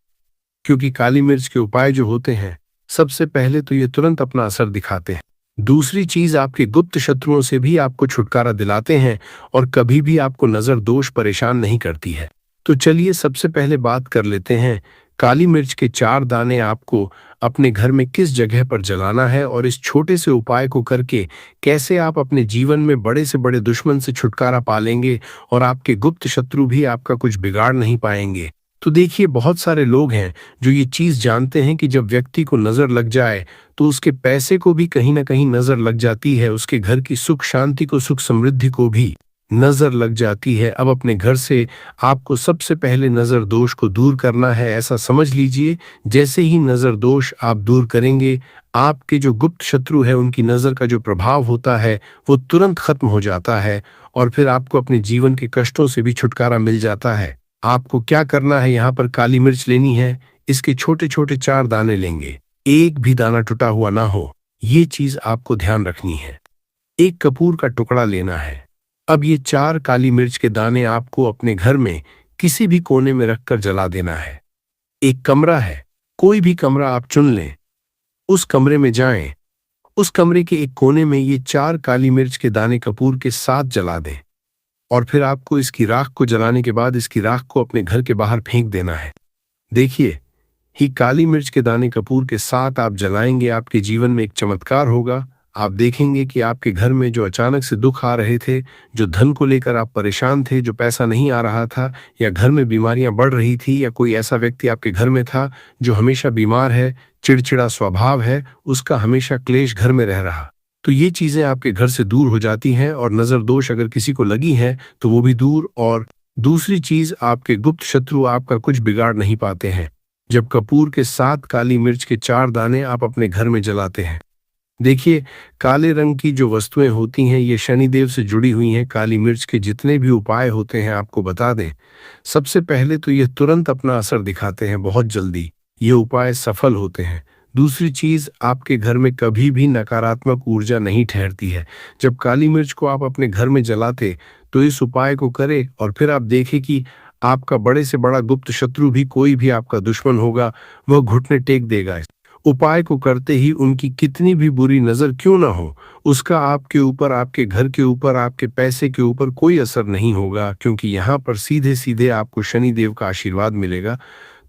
क्योंकि काली मिर्च के उपाय जो होते हैं, सबसे पहले तो ये तुरंत अपना असर दिखाते हैं। दूसरी चीज, आपके गुप्त शत्रुओं से भी आपको छुटकारा दिलाते हैं और कभी भी आपको नजर दोष परेशान नहीं करती है। तो चलिए सबसे पहले बात कर लेते हैं, काली मिर्च के 4 दाने आपको अपने घर में किस जगह पर जलाना है और इस छोटे से उपाय को करके कैसे आप अपने जीवन में बड़े से बड़े दुश्मन से छुटकारा पालेंगे और आपके गुप्त शत्रु भी आपका कुछ बिगाड़ नहीं पाएंगे। तो देखिए, बहुत सारे लोग हैं जो ये चीज जानते हैं कि जब व्यक्ति को नजर लग जाए तो उसके पैसे को भी कहीं ना कहीं नजर लग जाती है, उसके घर की सुख शांति को, सुख समृद्धि को भी नजर लग जाती है। अब अपने घर से आपको सबसे पहले नजर दोष को दूर करना है। ऐसा समझ लीजिए, जैसे ही नजर दोष आप दूर करेंगे, आपके जो गुप्त शत्रु है उनकी नजर का जो प्रभाव होता है वो तुरंत खत्म हो जाता है और फिर आपको अपने जीवन के कष्टों से भी छुटकारा मिल जाता है। आपको क्या करना है, यहाँ पर काली मिर्च लेनी है, इसके छोटे छोटे 4 दाने लेंगे, एक भी दाना टूटा हुआ ना हो, ये चीज आपको ध्यान रखनी है। एक कपूर का टुकड़ा लेना है। अब ये 4 काली मिर्च के दाने आपको अपने घर में किसी भी कोने में रखकर जला देना है। एक कमरा है, कोई भी कमरा आप चुन लें, उस कमरे में जाएं, उस कमरे के एक कोने में ये 4 काली मिर्च के दाने कपूर के साथ जला दें और फिर आपको इसकी राख को जलाने के बाद इसकी राख को अपने घर के बाहर फेंक देना है। देखिए, ही काली मिर्च के दाने कपूर के साथ आप जलाएंगे, आपके जीवन में एक चमत्कार होगा। आप देखेंगे कि आपके घर में जो अचानक से दुख आ रहे थे, जो धन को लेकर आप परेशान थे, जो पैसा नहीं आ रहा था, या घर में बीमारियां बढ़ रही थी, या कोई ऐसा व्यक्ति आपके घर में था जो हमेशा बीमार है, चिड़चिड़ा स्वभाव है, उसका हमेशा क्लेश घर में रह रहा, तो ये चीजें आपके घर से दूर हो जाती हैं और नजर दोष अगर किसी को लगी है तो वो भी दूर। और दूसरी चीज, आपके गुप्त शत्रु आपका कुछ बिगाड़ नहीं पाते हैं जब कपूर के साथ काली मिर्च के 4 दाने आप अपने घर में जलाते हैं। देखिए, काले रंग की जो वस्तुएं होती हैं ये शनिदेव से जुड़ी हुई हैं। काली मिर्च के जितने भी उपाय होते हैं आपको बता दें, सबसे पहले तो ये तुरंत अपना असर दिखाते हैं, बहुत जल्दी ये उपाय सफल होते हैं। दूसरी चीज, आपके घर में कभी भी नकारात्मक ऊर्जा नहीं ठहरती है। जब काली मिर्च को आप अपने घर में जलाते तो इस उपाय को करें और फिर आप देखें कि आपका बड़े से बड़ा गुप्त शत्रु भी, कोई भी आपका दुश्मन होगा, वह घुटने टेक देगा। उपाय को करते ही उनकी कितनी भी बुरी नजर क्यों ना हो, उसका आपके ऊपर, आपके घर के ऊपर, आपके पैसे के ऊपर कोई असर नहीं होगा, क्योंकि यहाँ पर सीधे सीधे आपको शनिदेव का आशीर्वाद मिलेगा।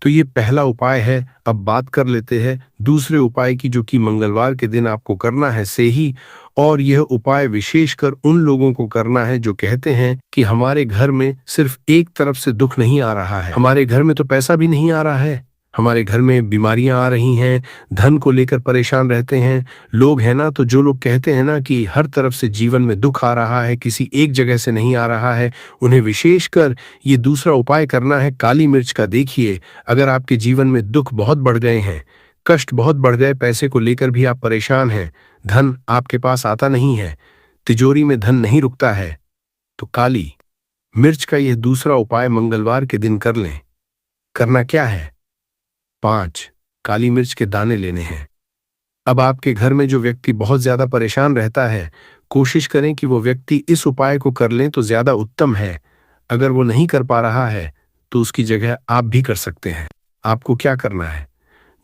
तो ये पहला उपाय है। अब बात कर लेते हैं दूसरे उपाय की, जो कि मंगलवार के दिन आपको करना है से ही। और यह उपाय विशेषकर उन लोगों को करना है जो कहते हैं कि हमारे घर में सिर्फ एक तरफ से दुख नहीं आ रहा है, हमारे घर में तो पैसा भी नहीं आ रहा है, हमारे घर में बीमारियां आ रही हैं, धन को लेकर परेशान रहते हैं लोग, है ना। तो जो लोग कहते हैं ना कि हर तरफ से जीवन में दुख आ रहा है, किसी एक जगह से नहीं आ रहा है, उन्हें विशेषकर ये दूसरा उपाय करना है काली मिर्च का। देखिए, अगर आपके जीवन में दुख बहुत बढ़ गए हैं, कष्ट बहुत बढ़ गए, पैसे को लेकर भी आप परेशान हैं, धन आपके पास आता नहीं है, तिजोरी में धन नहीं रुकता है, तो काली मिर्च का यह दूसरा उपाय मंगलवार के दिन कर लें। करना क्या है, 5 काली मिर्च के दाने लेने हैं। अब आपके घर में जो व्यक्ति बहुत ज्यादा परेशान रहता है, कोशिश करें कि वो व्यक्ति इस उपाय को कर लें तो ज्यादा उत्तम है। अगर वो नहीं कर पा रहा है तो उसकी जगह आप भी कर सकते हैं। आपको क्या करना है,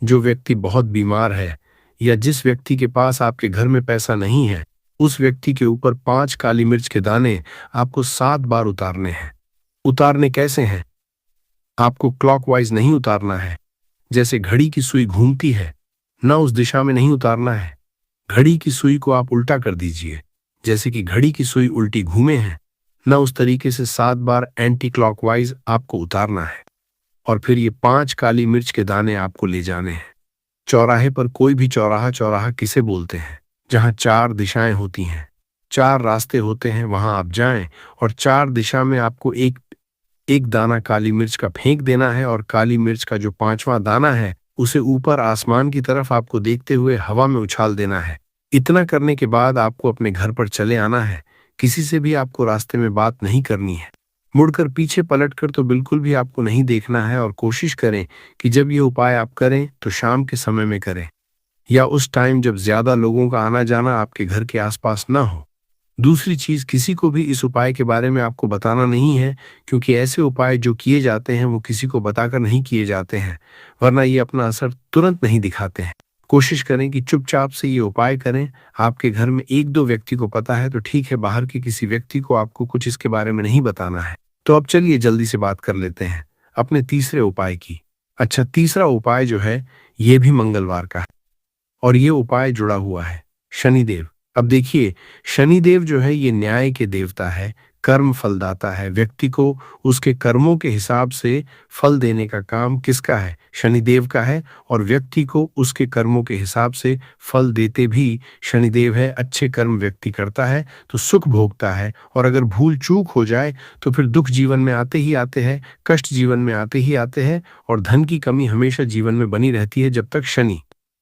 जो व्यक्ति बहुत बीमार है या जिस व्यक्ति के पास आपके घर में पैसा नहीं है, उस व्यक्ति के ऊपर 5 काली मिर्च के दाने आपको 7 बार उतारने हैं। उतारने कैसे हैं, आपको क्लॉकवाइज नहीं उतारना है, जैसे घड़ी की सुई घूमती है ना, उस दिशा में नहीं उतारना है। घड़ी की सुई को आप उल्टा कर दीजिए, जैसे कि घड़ी की सुई उल्टी घूमे है ना, उस तरीके से 7 बार एंटी क्लॉकवाइज आपको उतारना है। और फिर ये 5 काली मिर्च के दाने आपको ले जाने हैं चौराहे पर। कोई भी चौराहा, चौराहा किसे बोलते हैं, जहां 4 दिशाएं होती हैं, 4 रास्ते होते हैं, वहां आप जाएं और 4 दिशा में आपको एक एक दाना काली मिर्च का फेंक देना है और काली मिर्च का जो 5वां दाना है उसे ऊपर आसमान की तरफ आपको देखते हुए हवा में उछाल देना है। इतना करने के बाद आपको अपने घर पर चले आना है। किसी से भी आपको रास्ते में बात नहीं करनी है। मुड़कर पीछे पलटकर तो बिल्कुल भी आपको नहीं देखना है और कोशिश करें कि जब ये उपाय आप करें तो शाम के समय में करें या उस टाइम जब ज्यादा लोगों का आना जाना आपके घर के आसपास ना हो। दूसरी चीज, किसी को भी इस उपाय के बारे में आपको बताना नहीं है, क्योंकि ऐसे उपाय जो किए जाते हैं वो किसी को बताकर नहीं किए जाते हैं, वरना ये अपना असर तुरंत नहीं दिखाते हैं। कोशिश करें कि चुपचाप से ये उपाय करें। आपके घर में 1-2 व्यक्ति को पता है तो ठीक है, बाहर के किसी व्यक्ति को आपको कुछ इसके बारे में नहीं बताना है। तो अब चलिए जल्दी से बात कर लेते हैं अपने तीसरे उपाय की। अच्छा, तीसरा उपाय जो है ये भी मंगलवार का है और ये उपाय जुड़ा हुआ है शनिदेव। अब देखिए, शनिदेव जो है ये न्याय के देवता है, कर्म फलदाता है। व्यक्ति को उसके कर्मों के हिसाब से फल देने का काम किसका है? शनिदेव का है। और व्यक्ति को उसके कर्मों के हिसाब से फल देते भी शनिदेव है। अच्छे कर्म व्यक्ति करता है तो सुख भोगता है, और अगर भूल चूक हो जाए तो फिर दुख जीवन में आते ही आते हैं, कष्ट जीवन में आते ही आते हैं, और धन की कमी हमेशा जीवन में बनी रहती है जब तक शनि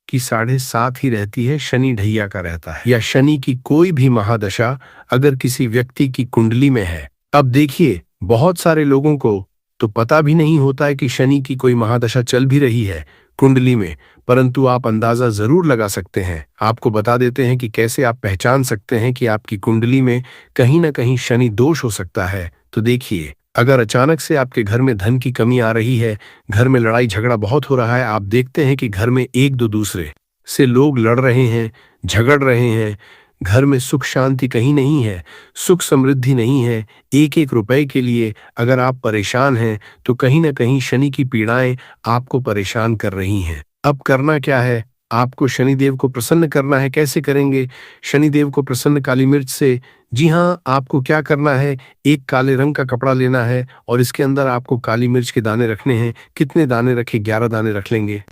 की 7.5 ही रहती है, शनि ढैया का रहता है, या शनि की कोई भी महादशा अगर किसी व्यक्ति की कुंडली में है। अब देखिए, बहुत सारे लोगों को तो पता भी नहीं होता है कि शनि की कोई महादशा चल भी रही है कुंडली में, परंतु आप अंदाजा जरूर लगा सकते हैं। आपको बता देते हैं कि कैसे आप पहचान सकते हैं कि आपकी कुंडली में कहीं ना कहीं शनि दोष हो सकता है। तो देखिए, अगर अचानक से आपके घर में धन की कमी आ रही है, घर में लड़ाई झगड़ा बहुत हो रहा है, आप देखते हैं कि घर में एक दो दूसरे से लोग लड़ रहे हैं, झगड़ रहे हैं, घर में सुख शांति कहीं नहीं है, सुख समृद्धि नहीं है, एक एक रुपए के लिए अगर आप परेशान हैं तो कहीं ना कहीं शनि की पीड़ाएं आपको परेशान कर रही हैं। अब करना क्या है? आपको शनिदेव को प्रसन्न करना है। कैसे करेंगे शनिदेव को प्रसन्न? काली मिर्च से। जी हाँ, आपको क्या करना है, एक काले रंग का कपड़ा लेना है और इसके अंदर आपको काली मिर्च के दाने रखने हैं। कितने दाने रखे? 11 दाने रख लेंगे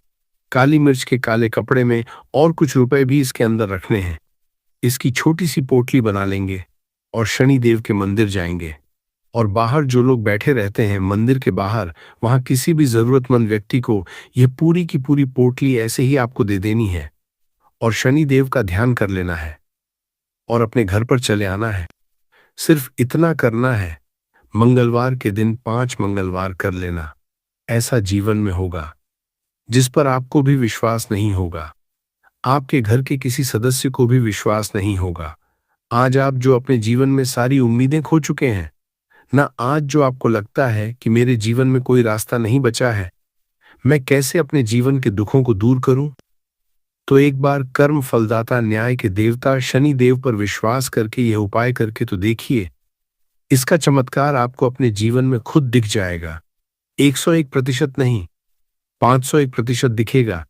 काली मिर्च के काले कपड़े में, और कुछ रुपए भी इसके अंदर रखने हैं। इसकी छोटी सी पोटली बना लेंगे और शनिदेव के मंदिर जाएंगे, और बाहर जो लोग बैठे रहते हैं मंदिर के बाहर, वहां किसी भी जरूरतमंद व्यक्ति को यह पूरी की पूरी पोटली ऐसे ही आपको दे देनी है और शनिदेव का ध्यान कर लेना है और अपने घर पर चले आना है। सिर्फ इतना करना है। मंगलवार के दिन 5 मंगलवार कर लेना। ऐसा जीवन में होगा जिस पर आपको भी विश्वास नहीं होगा, आपके घर के किसी सदस्य को भी विश्वास नहीं होगा। आज आप जो अपने जीवन में सारी उम्मीदें खो चुके हैं ना, आज जो आपको लगता है कि मेरे जीवन में कोई रास्ता नहीं बचा है, मैं कैसे अपने जीवन के दुखों को दूर करूं, तो एक बार कर्म फलदाता न्याय के देवता शनि देव पर विश्वास करके यह उपाय करके तो देखिए। इसका चमत्कार आपको अपने जीवन में खुद दिख जाएगा। 101% नहीं, 501% दिखेगा।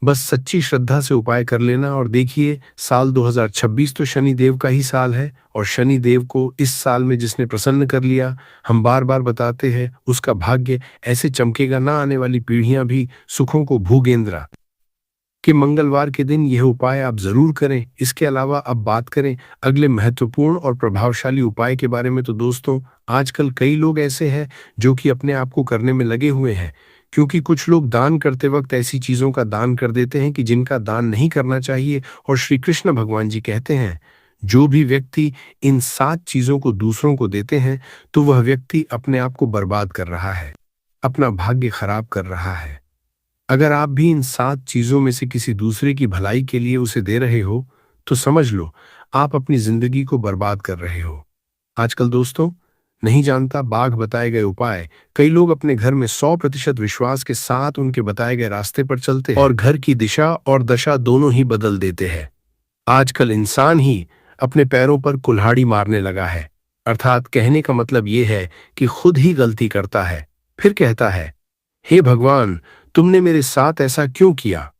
बस सच्ची श्रद्धा से उपाय कर लेना और देखिए, साल 2026 तो शनि देव का ही साल है, और शनि देव को इस साल में जिसने प्रसन्न कर लिया, हम बार बार बताते हैं, उसका भाग्य ऐसे चमकेगा ना, आने वाली पीढ़ियां भी सुखों को भूगेंद्रा। कि मंगलवार के दिन यह उपाय आप जरूर करें। इसके अलावा अब बात करें अगले महत्वपूर्ण और प्रभावशाली उपाय के बारे में, तो दोस्तों, आजकल कई लोग ऐसे हैं जो कि अपने आप को करने में लगे हुए हैं, क्योंकि कुछ लोग दान करते वक्त ऐसी चीजों का दान कर देते हैं कि जिनका दान नहीं करना चाहिए। और श्री कृष्ण भगवान जी कहते हैं, जो भी व्यक्ति इन 7 चीजों को दूसरों को देते हैं तो वह व्यक्ति अपने आप को बर्बाद कर रहा है, अपना भाग्य खराब कर रहा है। अगर आप भी इन 7 चीजों में से किसी दूसरे की भलाई के लिए उसे दे रहे हो तो समझ लो आप अपनी जिंदगी को बर्बाद कर रहे हो। आजकल दोस्तों, नहीं जानता बाघ बताए गए उपाय, कई लोग अपने घर में 100% विश्वास के साथ उनके बताए गए रास्ते पर चलते हैं और घर की दिशा और दशा दोनों ही बदल देते हैं। आजकल इंसान ही अपने पैरों पर कुल्हाड़ी मारने लगा है, अर्थात कहने का मतलब यह है कि खुद ही गलती करता है, फिर कहता है, हे भगवान, तुमने मेरे साथ ऐसा क्यों किया।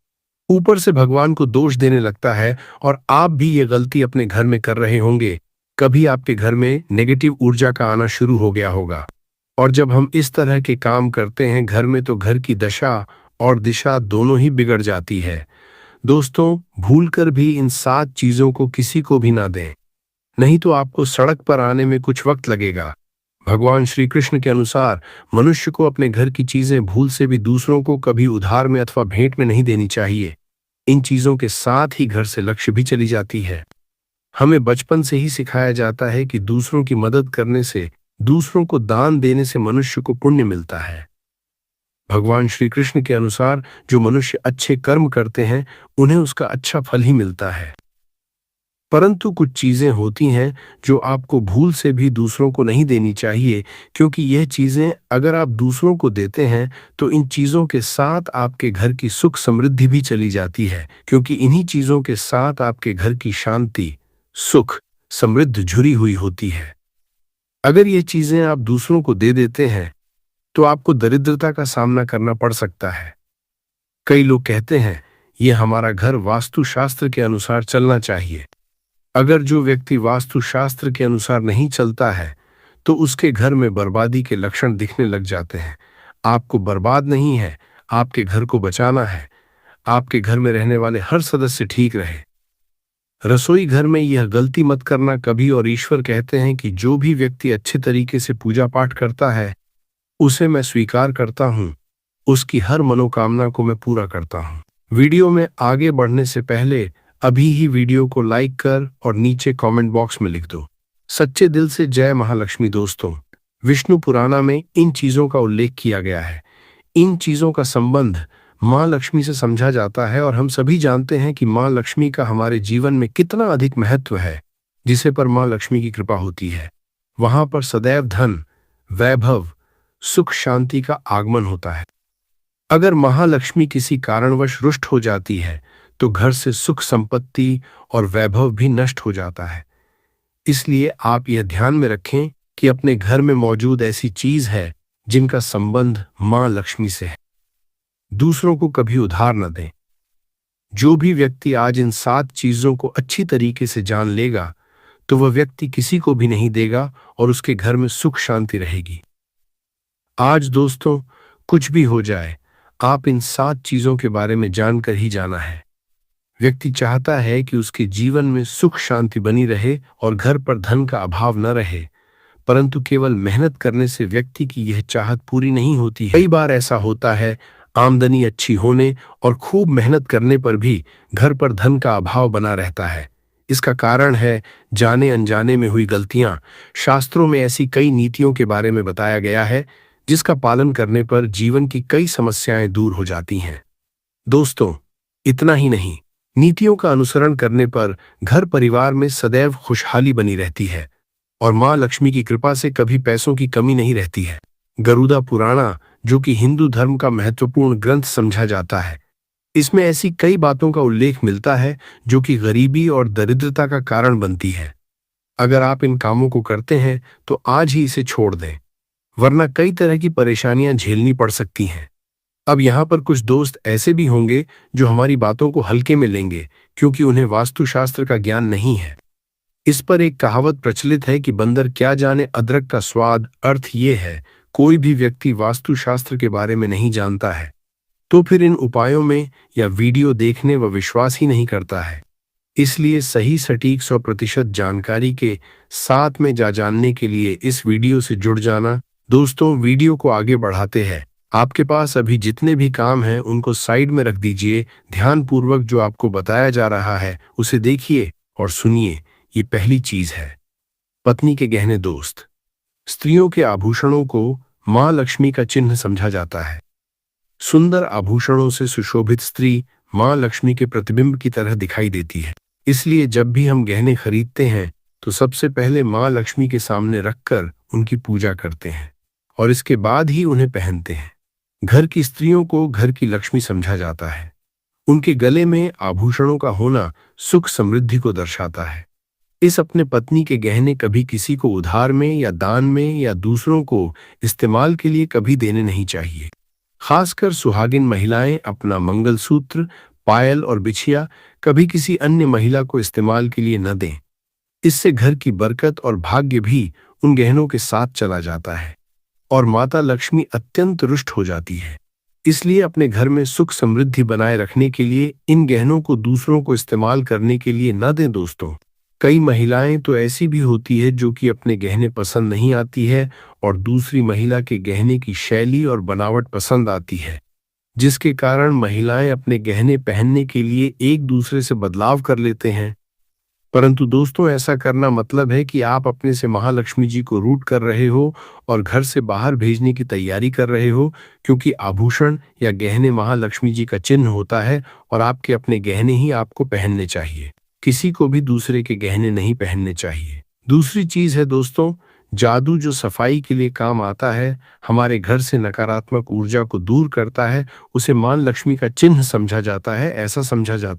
ऊपर से भगवान को दोष देने लगता है। और आप भी ये गलती अपने घर में कर रहे होंगे। कभी आपके घर में नेगेटिव ऊर्जा का आना शुरू हो गया होगा, और जब हम इस तरह के काम करते हैं घर में, तो घर की दशा और दिशा दोनों ही बिगड़ जाती है। दोस्तों, भूलकर भी इन 7 चीजों को किसी को भी ना दें। नहीं तो आपको सड़क पर आने में कुछ वक्त लगेगा। भगवान श्री कृष्ण के अनुसार मनुष्य को अपने घर की चीजें भूल से भी दूसरों को कभी उधार में अथवा भेंट में नहीं देनी चाहिए। इन चीजों के साथ ही घर से लक्ष्य भी चली जाती है। हमें बचपन से ही सिखाया जाता है कि दूसरों की मदद करने से, दूसरों को दान देने से मनुष्य को पुण्य मिलता है। भगवान श्री कृष्ण के अनुसार जो मनुष्य अच्छे कर्म करते हैं उन्हें उसका अच्छा फल ही मिलता है। परंतु कुछ चीजें होती हैं जो आपको भूल से भी दूसरों को नहीं देनी चाहिए, क्योंकि यह चीजें अगर आप दूसरों को देते हैं तो इन चीजों के साथ आपके घर की सुख समृद्धि भी चली जाती है, क्योंकि इन्हीं चीजों के साथ आपके घर की शांति, सुख, समृद्धि जुड़ी हुई होती है। अगर ये चीजें आप दूसरों को दे देते हैं तो आपको दरिद्रता का सामना करना पड़ सकता है। कई लोग कहते हैं ये हमारा घर वास्तुशास्त्र के अनुसार चलना चाहिए। अगर जो व्यक्ति वास्तुशास्त्र के अनुसार नहीं चलता है तो उसके घर में बर्बादी के लक्षण दिखने लग जाते हैं। आपको बर्बाद नहीं है, आपके घर को बचाना है। आपके घर में रहने वाले हर सदस्य ठीक रहे। रसोई घर में यह गलती मत करना कभी। और ईश्वर कहते हैं कि जो भी व्यक्ति अच्छे तरीके से पूजा पाठ करता है उसे मैं स्वीकार करता हूं, उसकी हर मनोकामना को मैं पूरा करता हूं। वीडियो में आगे बढ़ने से पहले अभी ही वीडियो को लाइक कर और नीचे कमेंट बॉक्स में लिख दो सच्चे दिल से जय महालक्ष्मी। दोस्तों, विष्णु पुराण में इन चीजों का उल्लेख किया गया है। इन चीजों का संबंध मां लक्ष्मी से समझा जाता है और हम सभी जानते हैं कि मां लक्ष्मी का हमारे जीवन में कितना अधिक महत्व है। जिसे पर मां लक्ष्मी की कृपा होती है वहां पर सदैव धन, वैभव, सुख, शांति का आगमन होता है। अगर महालक्ष्मी किसी कारणवश रुष्ट हो जाती है तो घर से सुख, संपत्ति और वैभव भी नष्ट हो जाता है। इसलिए आप यह ध्यान में रखें कि अपने घर में मौजूद ऐसी चीज है जिनका संबंध मां लक्ष्मी से है। दूसरों को कभी उधार न दें। जो भी व्यक्ति आज इन 7 चीजों को अच्छी तरीके से जान लेगा तो वह व्यक्ति किसी को भी नहीं देगा और उसके घर में सुख शांति रहेगी। आज दोस्तों, कुछ भी हो जाए, आप इन 7 चीजों के बारे में जानकर ही जाना है। व्यक्ति चाहता है कि उसके जीवन में सुख शांति बनी रहे और घर पर धन का अभाव न रहे, परंतु केवल मेहनत करने से व्यक्ति की यह चाहत पूरी नहीं होती है। कई बार ऐसा होता है, आमदनी अच्छी होने और खूब मेहनत करने पर भी घर पर धन का अभाव बना रहता है। इसका कारण है जाने अनजाने में हुई गलतियां। शास्त्रों में ऐसी कई नीतियों के बारे में बताया गया है जिसका पालन करने पर जीवन की कई समस्याएं दूर हो जाती हैं। दोस्तों, इतना ही नहीं, नीतियों का अनुसरण करने पर घर परिवार में सदैव खुशहाली बनी रहती है और मां लक्ष्मी की कृपा से कभी पैसों की कमी नहीं रहती है। गरुड़ा पुराण, जो कि हिंदू धर्म का महत्वपूर्ण ग्रंथ समझा जाता है, इसमें ऐसी कई बातों का उल्लेख मिलता है जो कि गरीबी और दरिद्रता का कारण बनती है। अगर आप इन कामों को करते हैं तो आज ही इसे छोड़ दें, वरना कई तरह की परेशानियां झेलनी पड़ सकती हैं। अब यहाँ पर कुछ दोस्त ऐसे भी होंगे जो हमारी बातों को हल्के में लेंगे क्योंकि उन्हें वास्तुशास्त्र का ज्ञान नहीं है। इस पर एक कहावत प्रचलित है कि बंदर क्या जाने अदरक का स्वाद। अर्थ ये है, कोई भी व्यक्ति वास्तुशास्त्र के बारे में नहीं जानता है तो फिर इन उपायों में या वीडियो देखने व विश्वास ही नहीं करता है। इसलिए सही सटीक 100% जानकारी के साथ में जानने के लिए इस वीडियो से जुड़ जाना। दोस्तों, वीडियो को आगे बढ़ाते हैं। आपके पास अभी जितने भी काम हैं उनको साइड में रख दीजिए। ध्यानपूर्वक जो आपको बताया जा रहा है उसे देखिए और सुनिए। ये पहली चीज है, पत्नी के गहने। दोस्त, स्त्रियों के आभूषणों को मां लक्ष्मी का चिन्ह समझा जाता है। सुंदर आभूषणों से सुशोभित स्त्री मां लक्ष्मी के प्रतिबिंब की तरह दिखाई देती है। इसलिए जब भी हम गहने खरीदते हैं तो सबसे पहले मां लक्ष्मी के सामने रखकर उनकी पूजा करते हैं और इसके बाद ही उन्हें पहनते हैं। घर की स्त्रियों को घर की लक्ष्मी समझा जाता है। उनके गले में आभूषणों का होना सुख समृद्धि को दर्शाता है। इस अपने पत्नी के गहने कभी किसी को उधार में या दान में या दूसरों को इस्तेमाल के लिए कभी देने नहीं चाहिए। खासकर सुहागिन महिलाएं अपना मंगलसूत्र, पायल और बिछिया कभी किसी अन्य महिला को इस्तेमाल के लिए न दें। इससे घर की बरकत और भाग्य भी उन गहनों के साथ चला जाता है और माता लक्ष्मी अत्यंत रुष्ट हो जाती है। इसलिए अपने घर में सुख समृद्धि बनाए रखने के लिए इन गहनों को दूसरों को इस्तेमाल करने के लिए न दें। दोस्तों, कई महिलाएं तो ऐसी भी होती है जो कि अपने गहने पसंद नहीं आती है और दूसरी महिला के गहने की शैली और बनावट पसंद आती है, जिसके कारण महिलाएं अपने गहने पहनने के लिए एक दूसरे से बदलाव कर लेते हैं। परंतु दोस्तों, ऐसा करना मतलब है कि आप अपने से महालक्ष्मी जी को रूठ कर रहे हो और घर से बाहर भेजने की तैयारी कर रहे हो, क्योंकि आभूषण या गहने महालक्ष्मी जी का चिन्ह होता है और आपके अपने गहने ही आपको पहनने चाहिए। किसी को भी दूसरे के गहने नहीं पहनने चाहिए। दूसरी चीज है दोस्तों, जादू जो सफाई के लिए काम आता है, हमारे घर से नकारात्मक ऊर्जा को दूर करता है, उसे मां लक्ष्मी का चिन्ह समझा जाता है, ऐसा समझा जाता है।